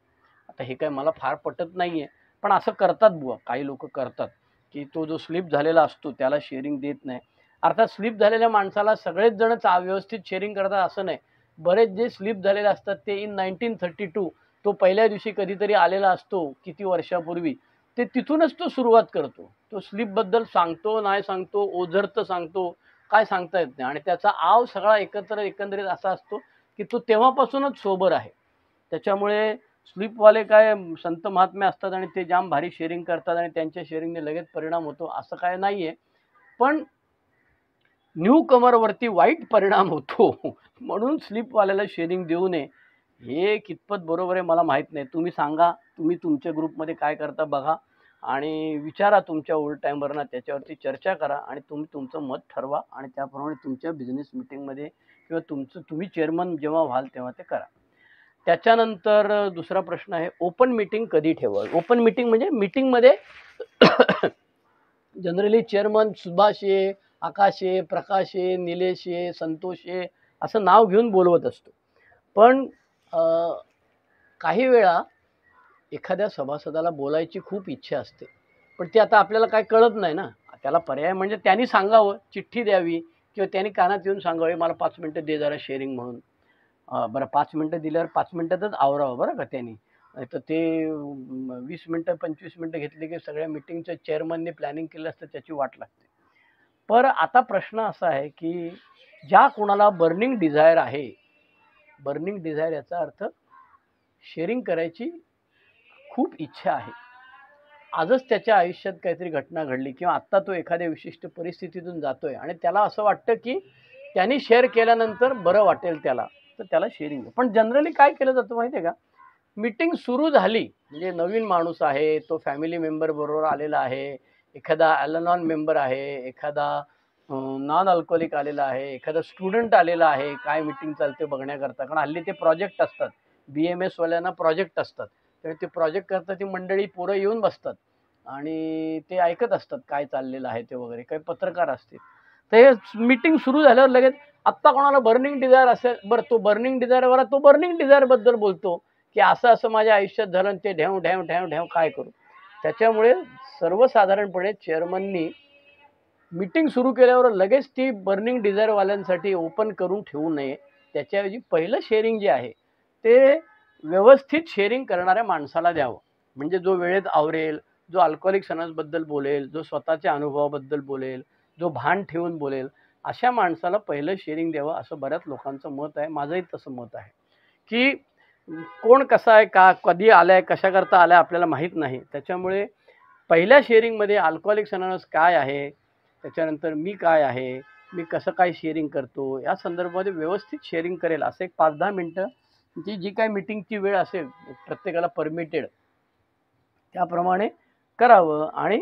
आता हे काय मला फार पटत नाहीये, पण असं करतात बुवा, काही लोकं करतात, की तो जो स्लीप झालेला असतो त्याला शेअरिंग देत नाही. अर्थात स्लीप झालेल्या माणसाला सगळेच जण व्यवस्थित शेअरिंग करतात असं नाही. बरेच जे स्लीप झालेले असतात ते इन 1932 तो पहिल्या दिवशी कधीतरी आलेला असतो, किती वर्षापूर्वी. ते तिथूनच तो सुरुवात करतो. तो स्लीपबद्दल सांगतो, नाही सांगतो, ओझरतं सांगतो, काय सांगता येत नाही आणि त्याचा आव सगळा एकंदरीत असा असतो, की तो तेव्हापासूनच सोबर आहे. त्याच्यामुळे स्लीपवाले काय संत महात्मे असतात आणि ते जाम भारी शेअरिंग करतात आणि त्यांच्या शेअरिंगने लगेच परिणाम होतो असं काय नाहीये. पण न्यू कमरवरती वाईट परिणाम होतो म्हणून स्लीपवाल्याला शेअरिंग देऊ नये. हे कितपत बरोबर आहे मला माहीत नाही. तुम्ही सांगा, तुम्ही तुमच्या ग्रुपमध्ये काय करता बघा आणि विचारा तुमच्या ओल्ड टाइमरना त्याच्यावरती चर्चा करा आणि तुम्ही तुमचं मत ठरवा आणि त्याप्रमाणे तुमच्या बिझनेस मीटिंगमध्ये किंवा तुम्ही चेअरमन जेव्हा व्हाल तेव्हा ते करा. त्याच्यानंतर दुसरा प्रश्न आहे, ओपन मीटिंग कधी ठेवावी? ओपन मीटिंग म्हणजे मीटिंगमध्ये जनरली चेअरमन सुभाष आहे, आकाश आहे, प्रकाश आहे, निलेश आहे, संतोष आहे, असं नाव घेऊन बोलवत असतो. पण काही वेळा एखाद्या सभासदाला बोलायची खूप इच्छा असते. पण ती आता आपल्याला काही कळत नाही ना. त्याला पर्याय म्हणजे त्यांनी सांगावं, चिठ्ठी द्यावी किंवा त्यांनी कानात येऊन सांगावे, "मला 5 मिनिटं दे जरा शेअरिंग म्हणून." बरं 5 मिनिटं दिल्यावर 5 मिनिटातच आवरावं बरं का त्यांनी. नाहीतर ते 20 मिनिटं 25 मिनिटं घेतली की सगळ्या मीटिंगच्या चेअरमनने प्लॅनिंग केलं असतं त्याची वाट लागते. पण आता प्रश्न असा आहे की ज्या कोणाला बर्निंग डिझायर आहे, बर्निंग डिझायर याचा अर्थ शेअरिंग करायची खूप इच्छा आहे. आजच त्याच्या आयुष्यात काहीतरी घटना घडली किंवा आत्ता तो एखाद्या विशिष्ट परिस्थितीतून जातोय आणि त्याला असं वाटतं की त्यांनी शेअर केल्यानंतर बरं वाटेल त्याला, तर त्याला शेअरिंग. पण जनरली काय केलं जातं माहिती आहे का? मीटिंग सुरू झाली म्हणजे नवीन माणूस आहे, तो फॅमिली मेंबर बरोबर आलेला आहे, एखादा अॅलनॉन मेंबर आहे, एखादा नॉन अल्कोहोलिक आलेला आहे, एखादा स्टुडंट आलेला आहे, काय मीटिंग चालते बघण्याकरता. कारण हल्ली ते प्रोजेक्ट असतात. BMS वाल्यांना प्रोजेक्ट असतात. तर ते प्रोजेक्ट करता ती मंडळी पोरं येऊन बसतात आणि ते ऐकत असतात काय चाललेलं आहे ते वगैरे. काही पत्रकार असतील. तर हे मीटिंग सुरू झाल्यावर लगेच आत्ता कोणाला बर्निंग डिझायर असेल, बरं तो बर्निंग डिझायरवाला तो बर्निंग डिझायरबद्दल बोलतो, की असं-असं माझ्या आयुष्यात झालं आणि ते ढॅव, ढॅव, ढॅव, ढॅव काय करू? त्याच्यामुळे सर्वसाधारणपणे चेअरमननी मीटिंग सुरू केल्यावर लगेच ती बर्निंग डिझायरवाल्यांसाठी ओपन करून ठेवू नये. त्याच्याऐवजी पहिलं शेअरिंग जे आहे, ते व्यवस्थित शेअरिंग करणाऱ्या माणसाला द्यावं. म्हणजे जो वेळेत आवरेल, जो अल्कोहोलिक सणाबद्दल बोलेल, जो स्वतःच्या अनुभवाबद्दल बोलेल, जो भान ठेवून बोलेल, अशा माणसाला पहिलं शेअरिंग द्यावं असं बऱ्याच लोकांचं मत आहे. माझंही तसं मत आहे, की कोण कसा आहे, का कधी आलाय, कशाकरता आलाय आपल्याला माहीत नाही. त्याच्यामुळे पहिल्या शेअरिंगमध्ये अल्कोहोलिक्स अनोनिमस काय आहे, त्याच्यानंतर मी काय आहे, मी कसं काय शेअरिंग करतो, या संदर्भामध्ये व्यवस्थित शेअरिंग करेल असं एक 5-10 मिनिटं जी काही मीटिंगची वेळ असेल प्रत्येकाला परमिटेड त्याप्रमाणे करावं आणि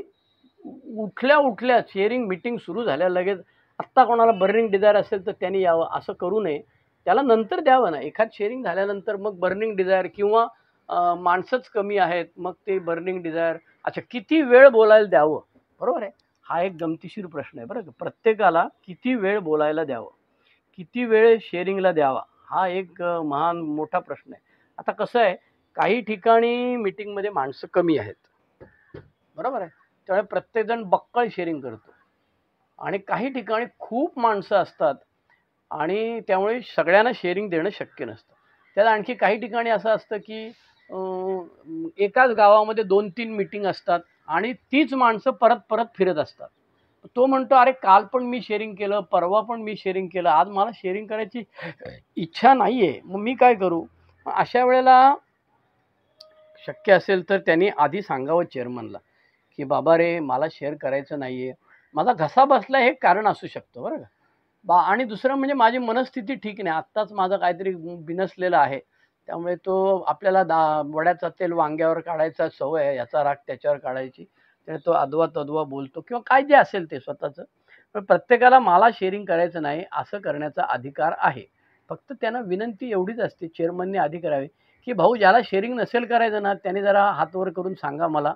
उठल्या शेअरिंग मीटिंग सुरू झाल्या लगेच आत्ता कोणाला बर्निंग डिझायर असेल तर त्यांनी यावं असं करू नये. त्याला नंतर द्यावं ना. एखाद शेअरिंग झाल्यानंतर मग बर्निंग डिझायर किंवा माणसंच कमी आहेत, मग ते बर्निंग डिझायर अच्छा किती वेळ बोलायला द्यावं? बरोबर आहे. हा एक गमतीशीर प्रश्न आहे बरं का. प्रत्येकाला किती वेळ बोलायला द्यावं? किती वेळ शेअरिंगला द्यावा? हा एक महान मोठा प्रश्न आहे. आता कसं आहे, काही ठिकाणी मीटिंगमध्ये माणसं कमी आहेत. बरोबर आहे. त्यामुळे प्रत्येकजण बक्कळ शेअरिंग करतो आणि काही ठिकाणी खूप माणसं असतात आणि त्यामुळे सगळ्यांना शेअरिंग देणं शक्य नसतं. त्यात आणखी काही ठिकाणी असं असतं की एकाच गावामध्ये 2-3 मीटिंग असतात आणि तीच माणसं परत फिरत असतात. तो म्हणतो, "अरे काल पण मी शेअरिंग केलं, परवा पण मी शेअरिंग केलं, आज मला शेअरिंग करायची इच्छा नाहीये. मग मी काय करू?" मग अशा वेळेला शक्य असेल तर त्यांनी आधी सांगावं चेअरमनला, की "बाबा रे, मला शेअर करायचं नाहीये. माझा घसा बसला हे कारण असू शकतं बरं का. आणि दुसरं म्हणजे माझी मनस्थिती ठीक नाही. आत्ताच माझं काहीतरी बिनसलेलं आहे. त्यामुळे तो आपल्याला वड्याचं तेल वांग्यावर काढायचा सवय आहे, याचा राग त्याच्यावर काढायची. तर तो अदवा-तदवा बोलतो किंवा काय जे असेल ते स्वतःचं. पण प्रत्येकाला मला शेअरिंग करायचं नाही असं करण्याचा अधिकार आहे. फक्त त्यांना विनंती एवढीच असते चेअरमनने आधी करावी, की भाऊ ज्याला शेअरिंग नसेल करायचं ना, त्याने जरा हात वर करून सांगा मला.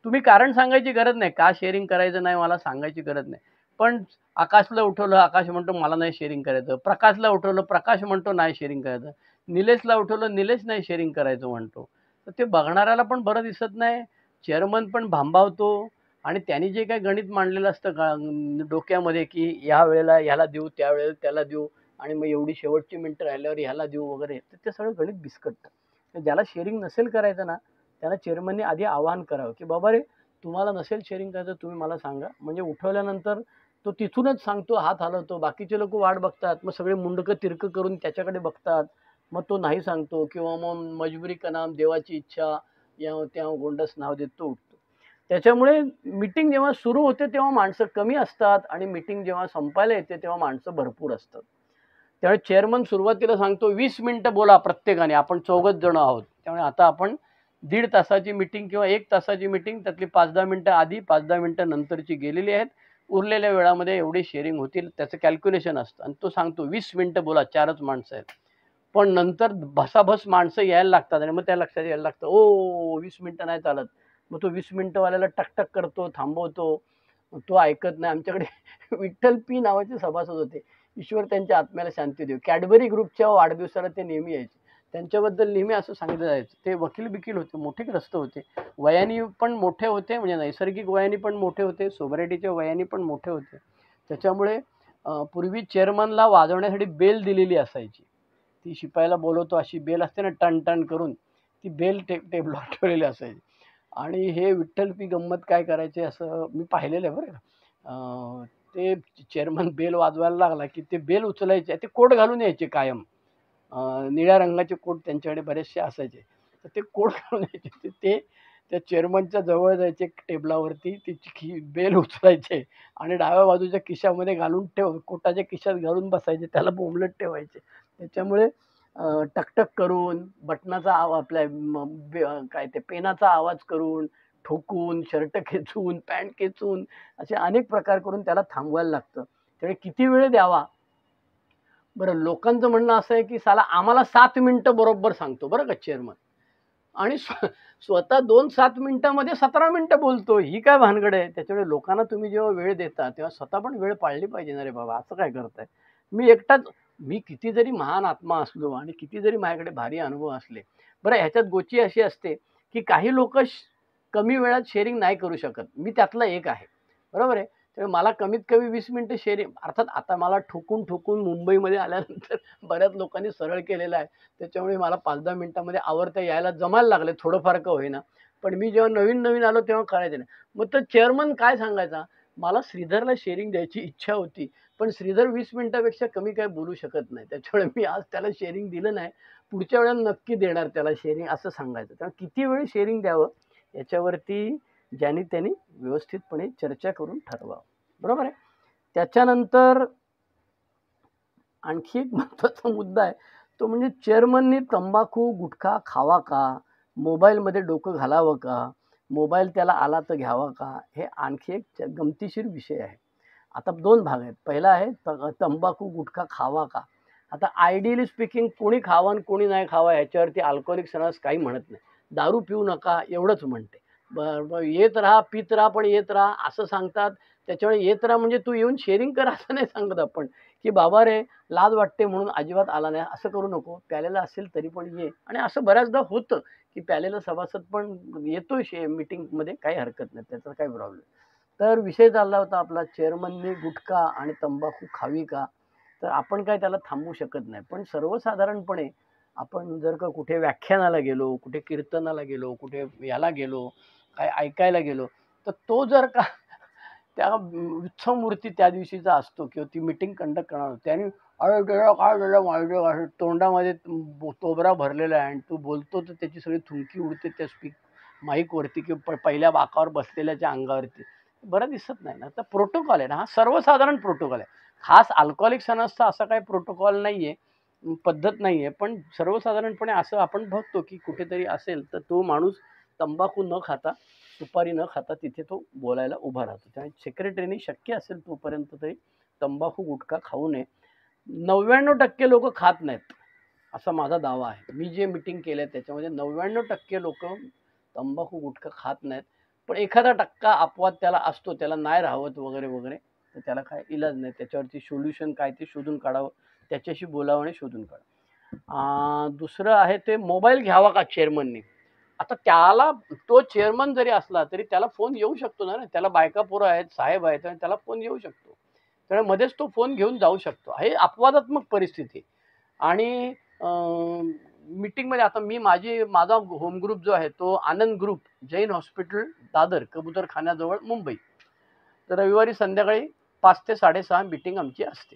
तुम्ही कारण सांगायची गरज नाही. का शेअरिंग करायचं नाही मला सांगायची गरज नाही. पण आकाशला उठवलं, आकाश म्हणतो मला नाही शेअरिंग करायचं. प्रकाशला उठवलं, प्रकाश म्हणतो नाही शेअरिंग करायचं. निलेशला उठवलं, निलेश नाही शेअरिंग करायचं म्हणतो. तर ते बघणाऱ्याला पण बरं दिसत नाही. चेअरमन पण भांबावतो आणि त्यांनी जे काही गणित मांडलेलं असतं डोक्यामध्ये, की ह्या वेळेला ह्याला देऊ, त्यावेळेला त्याला देऊ आणि मग एवढी शेवटची मिनिटं राहिल्यावर ह्याला देऊ वगैरे. तर ते सगळं गणित बिस्कटतं. तर ज्याला शेअरिंग नसेल करायचं ना, त्याला चेअरमनने आधी आवाहन करावं, की "बाबा रे, तुम्हाला नसेल शेअरिंग करायचं तुम्ही मला सांगा." म्हणजे उठवल्यानंतर तो तिथूनच सांगतो, हात हलवतो. बाकीचे लोकं वाट बघतात. मग सगळे मुंडकं तिरकं करून त्याच्याकडे बघतात. मग तो नाही सांगतो किंवा मग मजबुरी का नाम, देवाची इच्छा, याव-त्याव गोंडस नाव देत तो उठतो. त्याच्यामुळे मीटिंग जेव्हा सुरू होते तेव्हा माणसं कमी असतात आणि मीटिंग जेव्हा संपायला येते तेव्हा माणसं भरपूर असतात. त्यावेळी चेअरमन सुरुवातीला सांगतो 20 मिनिटं बोला प्रत्येकाने. आपण 4घच जण आहोत. त्यामुळे आता आपण 1.5 तासाची मीटिंग किंवा 1 तासाची मीटिंग त्यातली 5-10 मिनिटं आधी, 5-10 मिनिटं नंतरची गेलेली आहेत. उरलेल्या वेळामध्ये एवढी शेअरिंग होतील त्याचं कॅल्क्युलेशन असतं आणि तो सांगतो 20 मिनिटं बोला 4च माणसं आहेत. पण नंतर भसाभस माणसं यायला लागतात आणि मग त्या लक्षात यायला लागतं, "ओह! 20 मिनिटं नाही चालत." मग तो 20 मिनिटंवाल्याला टक करतो, थांबवतो. तो ऐकत नाही. आमच्याकडे विठ्ठल पी नावाचे सभासद होते. ईश्वर त्यांच्या आत्म्याला शांती देव. कॅडबरी ग्रुपच्या वाढदिवसाला ते नेहमी यायचे. त्यांच्याबद्दल नेहमी असं सांगितलं जायचं. ते वकील-बिकील होते, मोठे ग्रस्त होते. वयाने पण मोठे होते, म्हणजे नैसर्गिक वयाने पण मोठे होते, सोबरिटीच्या वयाने पण मोठे होते. त्याच्यामुळे पूर्वी चेअरमनला वाजवण्यासाठी बेल दिलेली असायची. ती शिपायाला बोलवतो अशी बेल असते ना टन करून, ती बेल टेबलवर ठेवलेली असायची. आणि हे विठ्ठल पी गंमत काय करायचे असं मी पाहिलेलं आहे बरं का. ते चेअरमन बेल वाजवायला लागला, की ते बेल उचलायचे. ते कोट घालून यायचे कायम. निळ्या रंगाचे कोट त्यांच्याकडे बरेचसे असायचे. तर ते कोट घालून यायचे. तर ते त्या चेअरमनच्या जवळ जायचे टेबलावरती. ती बेल उचलायचे आणि डाव्या बाजूच्या खिशामध्ये घालून कोटाच्या खिशात घालून बसायचे. त्याला बोंबलत ठेवायचे. त्याच्यामुळे टक करून बटनाचा आपल्या काय ते पेनाचा आवाज करून, ठोकून, शर्ट खेचून, पॅन्ट खेचून असे अनेक प्रकार करून त्याला थांबवायला लागतं. त्यामुळे किती वेळ द्यावा? बरं लोकांचं म्हणणं असं आहे, की साला आम्हाला 7 मिनिटं बरोबर सांगतो बरं का चेअरमन आणि स्वतः 2-7 मिनिटामध्ये 17 मिनिटं बोलतो. ही काय भानगड आहे? त्याच्यामुळे लोकांना तुम्ही जेव्हा वेळ देता, तेव्हा स्वतः पण वेळ पाळली पाहिजे ना रे बाबा, असं काय करताय? मी एकटाच मी किती जरी महान आत्मा असलो आणि किती जरी माझ्याकडे भारी अनुभव असले, बरं ह्याच्यात गोची अशी असते, की काही लोकं कमी वेळात शेअरिंग नाही करू शकत. मी त्यातला एक आहे. बरोबर आहे? तर मला कमीत कमी 20 मिनिटं शेअरिंग अर्थात आता मला ठोकून मुंबईमध्ये आल्यानंतर बऱ्याच लोकांनी सरळ केलेलं आहे. त्याच्यामुळे मला 5-10 मिनिटांमध्ये आवरता यायला जमायला लागले थोडंफार का होईना. पण मी जेव्हा नवीन आलो तेव्हा करायचं नाही. मग तो चेअरमन काय सांगायचा, मला श्रीधरला शेअरिंग द्यायची इच्छा होती. पण श्रीधर 20 मिनिटापेक्षा कमी काही बोलू शकत नाही. त्याच्यामुळे मी आज त्याला शेअरिंग दिलं नाही. पुढच्या वेळेला नक्की देणार त्याला शेअरिंग असं सांगायचं. त्यामुळे किती वेळ शेअरिंग द्यावं याच्यावरती ज्यांनी त्यांनी व्यवस्थितपणे चर्चा करून ठरवावं. बरोबर आहे? त्याच्यानंतर आणखी एक महत्त्वाचा मुद्दा आहे, तो म्हणजे चेअरमननी तंबाखू, गुटखा खावा का? मोबाईलमध्ये डोकं घालावं का? मोबाईल त्याला आला तर घ्यावा का? हे आणखी एक गमतीशीर विषय आहे. आता 2 भाग आहेत. पहिला आहे तंबाखू, गुटखा खावा का? आता आयडियली स्पीकिंग कोणी खावं आणि कोणी नाही खावं ह्याच्यावरती अल्कोहोलिक सनास काही म्हणत नाही. दारू पिऊ नका एवढंच म्हणते. बरं, बरं. येत राहा, पीत राहा, पण येत राहा असं सांगतात. त्याच्यामुळे येत राहा म्हणजे तू येऊन शेअरिंग कर असं नाही सांगत आपण, की बाबा रे लाज वाटते म्हणून अजिबात आला नाही, असं करू नको. प्यालेला असेल तरी पण ये. आणि असं बऱ्याचदा होतं, की प्यालेला सभासद पण येतो मीटिंगमध्ये काही हरकत नाही. त्याचा काही प्रॉब्लेम. तर विषय चालला होता आपला चेअरमननी गुटखा आणि तंबाखू खावी का? तर आपण काय त्याला थांबवू शकत नाही. पण सर्वसाधारणपणे आपण जर का कुठे व्याख्यानाला गेलो, कुठे कीर्तनाला गेलो, कुठे याला गेलो, काय ऐकायला गेलो, तर तो जर का त्या उत्सव मूर्ती त्या दिवशीचा असतो किंवा ती मीटिंग कंडक्ट करणार होती आणि "अरे त्याला काय झालं माहिती आहे का?" तोंडामध्ये तोबरा भरलेला आहे आणि तू बोलतो तर त्याची सगळी थुंकी उडते त्या माईकवरती किंवा पहिल्या बाकावर बसलेल्याच्या अंगावरती. बरं दिसत नाही ना. तर प्रोटोकॉल आहे ना, हा सर्वसाधारण प्रोटोकॉल आहे. खास अल्कोहोलिक सणाचा असा काही प्रोटोकॉल नाहीये, पद्धत नाहीये. पण सर्वसाधारणपणे असं आपण बघतो, की कुठेतरी असेल तर तो माणूस तंबाखू न खाता, सुपारी न खाता तिथे तो बोलायला उभा राहतो. त्यामुळे सेक्रेटरीनी शक्य असेल तोपर्यंत तरी तंबाखू, गुटखा खाऊ नये. 99% लोकं खात नाहीत, असा माझा दावा आहे. मी जे मीटिंग केलंय त्याच्यामध्ये 99% लोकं तंबाखू, गुटखा खात नाहीत. पण एखादा टक्का अपवाद त्याला असतो, त्याला नाही राहवत वगैरे, वगैरे. तर त्याला काय इलाज नाही. त्याच्यावरती सोल्युशन काय ते शोधून काढावं. त्याच्याशी बोलावं आणि शोधून काढावं. दुसरं आहे ते मोबाईल घ्यावा का चेअरमननी? आता त्याला तो चेअरमन जरी असला तरी त्याला फोन येऊ शकतो ना. त्याला बायका पोरं आहेत, साहेब आहेत आणि त्याला फोन येऊ शकतो. त्यामुळे मध्येच तो फोन घेऊन जाऊ शकतो. हे अपवादात्मक परिस्थिती आहे. आणि मीटिंगमध्ये आता माझा होम ग्रुप जो आहे तो आनंद ग्रुप, जैन हॉस्पिटल, दादर, कबूतरखान्याजवळ, मुंबई. तर रविवारी संध्याकाळी 5 ते 6:30 मीटिंग आमची असते.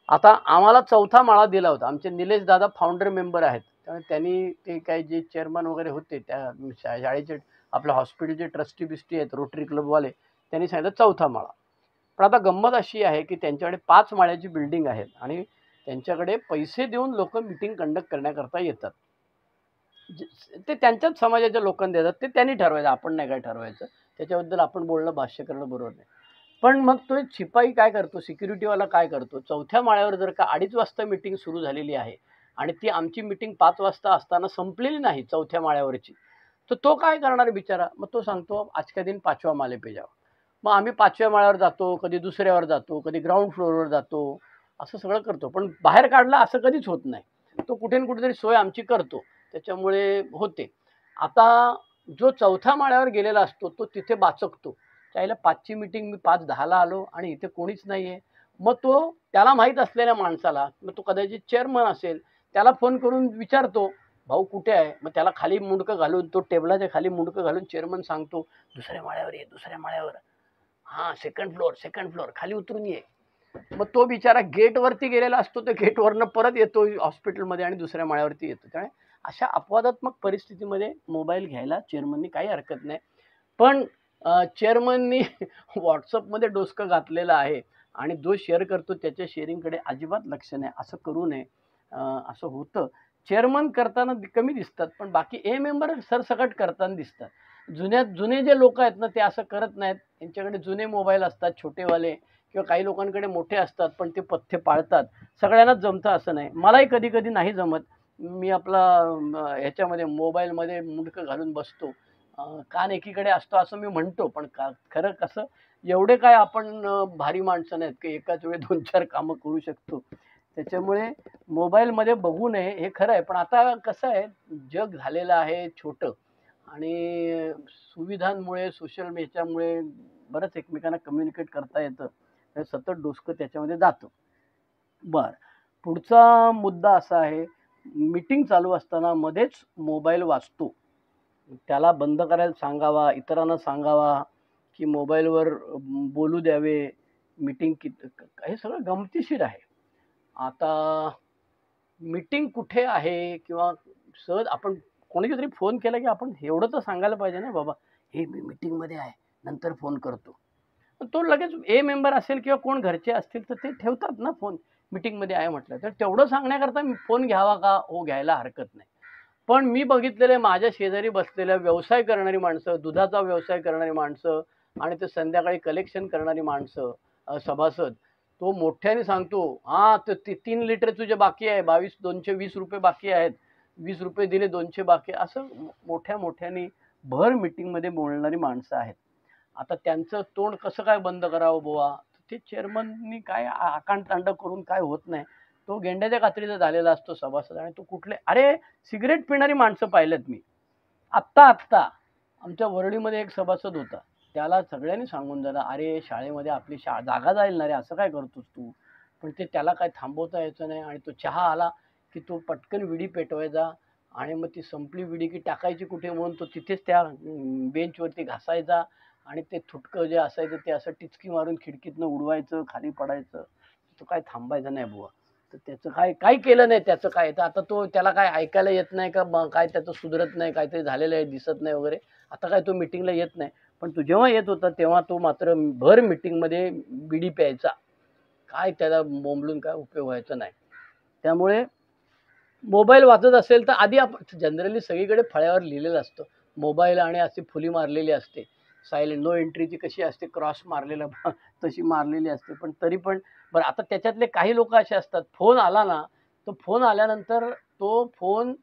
आता आम्हाला 4था माळा दिला होता. आमचे निलेश दादा फाउंडर मेंबर आहेत. त्यामुळे त्यांनी ते काही जे चेअरमन वगैरे होते त्या शाळेचे, आपल्या हॉस्पिटलचे ट्रस्टी-बिस्टी आहेत, रोटरी क्लबवाले, त्यांनी सांगितलं 4था माळा. पण आता गंमत अशी आहे, की त्यांच्याकडे 5 माळ्याची बिल्डिंग आहे आणि त्यांच्याकडे पैसे देऊन लोकं मीटिंग कंडक्ट करण्याकरता येतात. ते त्यांच्याच समाजाच्या लोकांना देतात. ते त्यांनी ठरवायचं, आपण नाही काय ठरवायचं. त्याच्याबद्दल आपण बोलणं, भाष्य करणं बरोबर नाही. पण मग तो एक शिपाई काय करतो, सिक्युरिटीवाला काय करतो, 4थ्या माळ्यावर जर का 2:30 वाजता मीटिंग सुरू झालेली आहे आणि ती आमची मीटिंग 5 वाजता असताना संपलेली नाही 4थ्या माळ्यावरची, तर तो काय करणार बिचारा? मग तो सांगतो, "आज के दिन 5व्या माले पे जाओ." मग आम्ही 5व्या माळ्यावर जातो, कधी दुसऱ्यावर जातो, कधी ग्राउंड फ्लोअरवर जातो, असं सगळं करतो. पण बाहेर काढला असं कधीच होत नाही. तो कुठे ना कुठेतरी सोय आमची करतो. त्याच्यामुळे होते. आता जो 4थ्या माळ्यावर गेलेला असतो, तो तिथे बाचकतो. त्याला 5ची मीटिंग मी 5:10ला आलो आणि इथे कोणीच नाहीये. मग तो त्याला माहीत असलेल्या माणसाला, मग तो कदाचित चेअरमन असेल, त्याला फोन करून विचारतो, "भाऊ कुठे आहे?" मग त्याला खाली मुंडकं घालून, तो टेबलाच्या खाली मुंडकं घालून चेअरमन सांगतो, "दुसऱ्या माळ्यावर ये, दुसऱ्या माळ्यावर." "हां, सेकंड फ्लोअर, सेकंड फ्लोअर. खाली उतरून ये." मग तो बिचारा गेटवरती गेलेला असतो, तर गेटवरनं परत येतो हॉस्पिटलमध्ये आणि दुसऱ्या माळ्यावरती येतो. त्यामुळे अशा अपवादात्मक परिस्थितीमध्ये मोबाईल घ्यायला चेअरमननी काही हरकत नाही. पण चेअरमननी WhatsAppमध्ये डोसकं घातलेलं आहे आणि जो शेअर करतो त्याच्या शेअरिंगकडे अजिबात लक्ष नाही. असं करू नये. असं होतं. चेअरमन करताना कमी दिसतात, पण बाकी मेंबर सरसकट करताना दिसतात. जुने जे लोकं आहेत ना, ते असं करत नाहीत. त्यांच्याकडे जुने मोबाईल असतात छोटेवाले किंवा काही लोकांकडे मोठे असतात, पण ते पथ्य पाळतात. सगळ्यांनाच जमतं असं नाही. मलाही कधी-कधी नाही जमत. मी आपला ह्याच्यामध्ये मोबाईलमध्ये मुंडकं घालून बसतो. कान एकीकडे असतो असं मी म्हणतो, पण खरं कसं एवढे काय आपण भारी माणसं नाहीत, की एकाच वेळी 2-4 कामं करू शकतो. त्याच्यामुळे मोबाईलमध्ये बघू नये हे खरं आहे. पण आता कसं आहे, जग झालेलं आहे छोटं आणि सुविधांमुळे, सोशल ह्याच्यामुळे बरंच एकमेकांना कम्युनिकेट करता येतं. तर सतत डोसकं त्याच्यामध्ये जातं. बरं. पुढचा मुद्दा असा आहे, मीटिंग चालू असताना मध्येच मोबाईल वाजतो. त्याला बंद करायला सांगावा, इतरांना सांगावा, की मोबाईलवर बोलू द्यावे, मीटिंग हे सगळं गमतीशीर आहे. आता मीटिंग कुठे आहे किंवा सहज आपण कोणीतरी फोन केला, की आपण एवढं तर सांगायला पाहिजे ना बाबा, "हे मी मीटिंगमध्ये आहे, नंतर फोन करतो." तर तो लगेच मेंबर असेल किंवा कोण घरचे असतील तर ते ठेवतात ना फोन, मीटिंगमध्ये आहे म्हटलं. तर तेवढं सांगण्याकरता फोन घ्यावा का? हो, घ्यायला हरकत नाही. पण मी बघितलेले माझ्या शेजारी बसलेल्या व्यवसाय करणारी माणसं, दुधाचा व्यवसाय करणारी माणसं आणि ते संध्याकाळी कलेक्शन करणारी माणसं, सभासद, तो मोठ्याने सांगतो, "हां, तर 3 लिटर तुझे बाकी आहे. 220 रुपये बाकी आहेत. ₹20 दिले, 200 बाकी आहे." असं मोठ्या-मोठ्याने भर मीटिंगमध्ये बोलणारी माणसं आहेत. आता त्यांचं तोंड कसं काय बंद करावं बुवा, ते चेअरमननी काय आकांडतांड करून काय होत नाही. तो गेंड्याच्या कात्रीचा झालेला असतो सभासद आणि तो कुठले अरे सिगरेट पिणारी माणसं पाहिलेत मी. आत्ता आमच्या वरळीमध्ये एक सभासद होता. त्याला सगळ्यांनी सांगून झालं, "अरे शाळेमध्ये आपली जागा जाईल ना रे, असं काय करतोस तू?" पण त्याला काय थांबवता यायचं नाही आणि तो चहा आला की तो पटकन विडी पेटवायचा आणि मग ती संपली विडी की टाकायची कुठे म्हणून तो तिथेच त्या बेंचवरती घासायचा आणि ते थुटकं जे असायचं ते असं टिचकी मारून खिडकीतनं उडवायचं, खाली पडायचं. तो काय थांबायचा नाही बुवा. तर त्याचं काय केलं नाही त्याचं काय. तर आता त्याला काय ऐकायला येत नाही का काय त्याचं सुधरत नाही, काहीतरी झालेलं आहे, दिसत नाही वगैरे. आता काय तो मीटिंगला येत नाही. पण तो जेव्हा येत होता तेव्हा तो मात्र भर मीटिंगमध्ये बिडी प्यायचा. काय त्याला बोंबलून काय उपयोग व्हायचा नाही. त्यामुळे मोबाईल वाचत असेल तर आधी आपण जनरली सगळीकडे फळ्यावर लिहिलेलं असतं. मोबाईल आणि अशी फुली मारलेली असते. सायलेंट नो एंट्रीची कशी असते क्रॉस मारलेला तशी मारलेली असते. पण तरी पण बरं आता त्याच्यातले काही लोक असे असतात, फोन आला ना, तर फोन आल्यानंतर तो फोन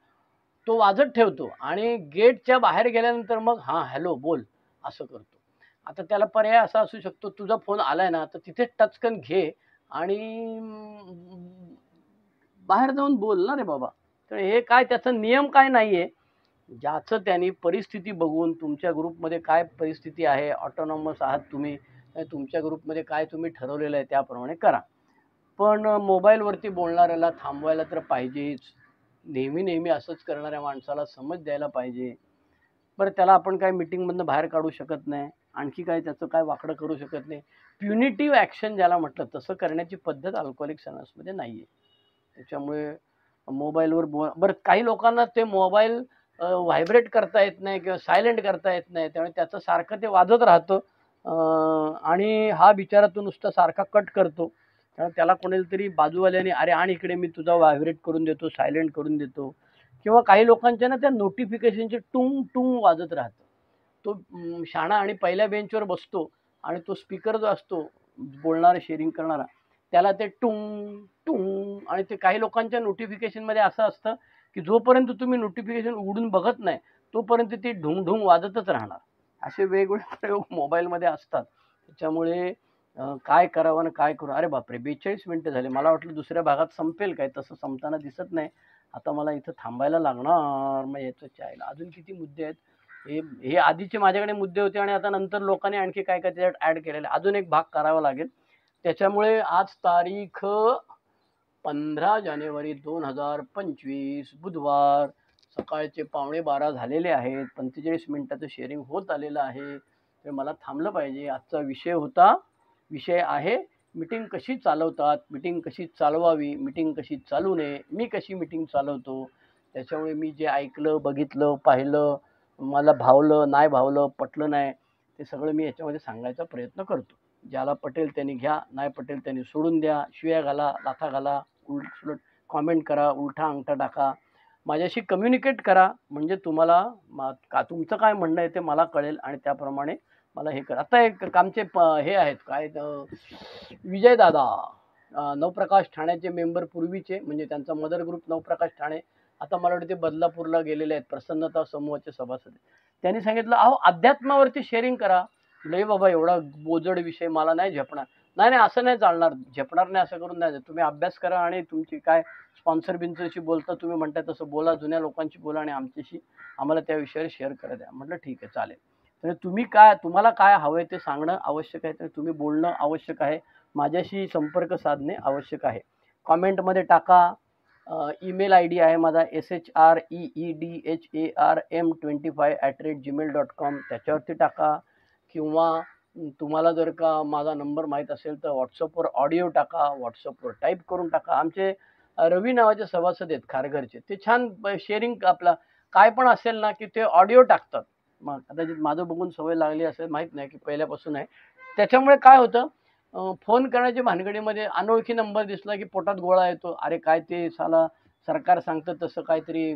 तो वाजत ठेवतो आणि गेटच्या बाहेर गेल्यानंतर मग हां, हॅलो बोल असं करतो. आता त्याला पर्याय असा असू शकतो, तुझा फोन आलाय ना, तर तिथे टचकन घे आणि बाहेर जाऊन बोल ना रे बाबा. तर हे काय त्याचा नियम काय नाहीये. ज्याचं त्यांनी परिस्थिती बघून तुमच्या ग्रुपमध्ये काय परिस्थिती आहे, ऑटोनॉमस आहात तुम्ही, तुमच्या ग्रुपमध्ये काय तुम्ही ठरवलेलं आहे त्याप्रमाणे करा. पण मोबाईलवरती बोलणाऱ्याला थांबवायला तर पाहिजेच. नेहमी असंच करणाऱ्या माणसाला समज द्यायला पाहिजे. बरं त्याला आपण काय मीटिंगमधनं बाहेर काढू शकत नाही. आणखी काय त्याचं काय वाकडं करू शकत नाही. प्युनिटिव्ह ॲक्शन ज्याला म्हटलं तसं करण्याची पद्धत अल्कोहोलिक अनॉनिमसमध्ये नाही आहे. त्याच्यामुळे मोबाईलवर बरं काही लोकांना ते मोबाईल व्हायब्रेट करता येत नाही किंवा सायलेंट करता येत नाही. त्यामुळे त्याचं सारखं ते वाजत राहतं आणि हा बिचारा तो नुसता सारखा कट करतो. त्यामुळे त्याला कोणीतरी बाजूवाल्याने अरे आण इकडे मी तुझा व्हायब्रेट करून देतो, सायलेंट करून देतो. किंवा काही लोकांच्या ना त्या नोटिफिकेशनचे टुंग टुंग वाजत राहतं. तो शाणा आणि पहिल्या बेंचवर बसतो आणि तो स्पीकर जो असतो बोलणारा शेअरिंग करणारा त्याला ते टुंग टुंग आणि ते काही लोकांच्या नोटिफिकेशनमध्ये असं असतं की जोपर्यंत तुम्ही नोटिफिकेशन उघडून बघत नाही तोपर्यंत ती ढुंग ढुंग वाजतच राहणार. असे वेगवेगळे प्रयोग मोबाईलमध्ये असतात. त्याच्यामुळे काय करावं आणि काय करू. अरे बापरे 42 मिनिटं झाले. मला वाटलं दुसऱ्या भागात संपेल काय, तसं संपताना दिसत नाही. आता मला इथं थांबायला लागणार. मग याचं चायला अजून किती मुद्दे आहेत. हे आधीचे माझ्याकडे मुद्दे होते आणि आता नंतर लोकांनी आणखी काय काय त्याच्यात ॲड केलेले. अजून एक भाग करावा लागेल. त्याच्यामुळे आज तारीख 15 जानेवारी 2025 बुधवार सकाळचे 11:15 झालेले आहेत. 45 मिनिटाचं शेअरिंग होत आलेलं आहे. तर मला थांबलं पाहिजे. आजचा विषय आहे मीटिंग कशी चालवतात, मीटिंग कशी चालवावी, मीटिंग कशी चालू नये, मी कशी मीटिंग चालवतो. त्याच्यामुळे मी जे ऐकलं, बघितलं, पाहिलं, मला भावलं, नाही भावलं, पटलं नाही, ते सगळं मी याच्यामध्ये सांगायचा प्रयत्न करतो. ज्याला पटेल त्यांनी घ्या, नाही पटेल त्यांनी सोडून द्या. शिव्या घाला, लाथा घाला, उलटसुलट कॉमेंट करा, उलटा अंगठा टाका. माझ्याशी कम्युनिकेट करा म्हणजे तुम्हाला तुमचं काय म्हणणं आहे ते मला कळेल आणि त्याप्रमाणे मला हे करा. आता एक आमचे हे आहेत काय विजयदादा नवप्रकाश ठाण्याचे मेंबर पूर्वीचे म्हणजे त्यांचा मदर ग्रुप नवप्रकाश ठाणे. आता मला वाटतं ते बदलापूरला गेलेले आहेत. प्रसन्नता समूहाचे सभासद. त्यांनी सांगितलं अहो अध्यात्मावरती शेअरिंग करा. लय बाबा एवढा बोजड विषय मला नाही झेपणार. नाही असं नाही चालणार. झेपणार नाही असं करून नाही. तुम्ही अभ्यास करा आणि तुमची काय स्पॉन्सर बिन्सरशी बोलता तुम्ही म्हणताय तसं बोला. जुन्या लोकांशी बोला आणि आम्हाला त्या विषयावर शेअर करा द्या. म्हटलं ठीक आहे चालेल. तर तुम्हाला काय हवंय ते सांगणं आवश्यक आहे. तर तुम्ही बोलणं आवश्यक आहे. माझ्याशी संपर्क साधणे आवश्यक आहे. कॉमेंटमध्ये टाका. ईमेल आय डी आहे माझा shreedharm25@gmail.com त्याच्यावरती टाका. किंवा तुम्हाला जर का माझा नंबर माहीत असेल तर व्हॉट्सअपवर ऑडिओ टाका. व्हॉट्सअपवर टाईप करून टाका. आमचे रवी नावाचे सभासद आहेत खारघरचे. ते छान शेअरिंग आपला काय पण असेल ना की ते ऑडिओ टाकतात. मग कदाचित माझं बघून सवय लागली असेल माहीत नाही की पहिल्यापासून आहे. त्याच्यामुळे काय होतं फोन करण्याच्या भानगडीमध्ये अनोळखी नंबर दिसला की पोटात गोळा येतो. अरे काय ते साला सरकार सांगतं तसं काहीतरी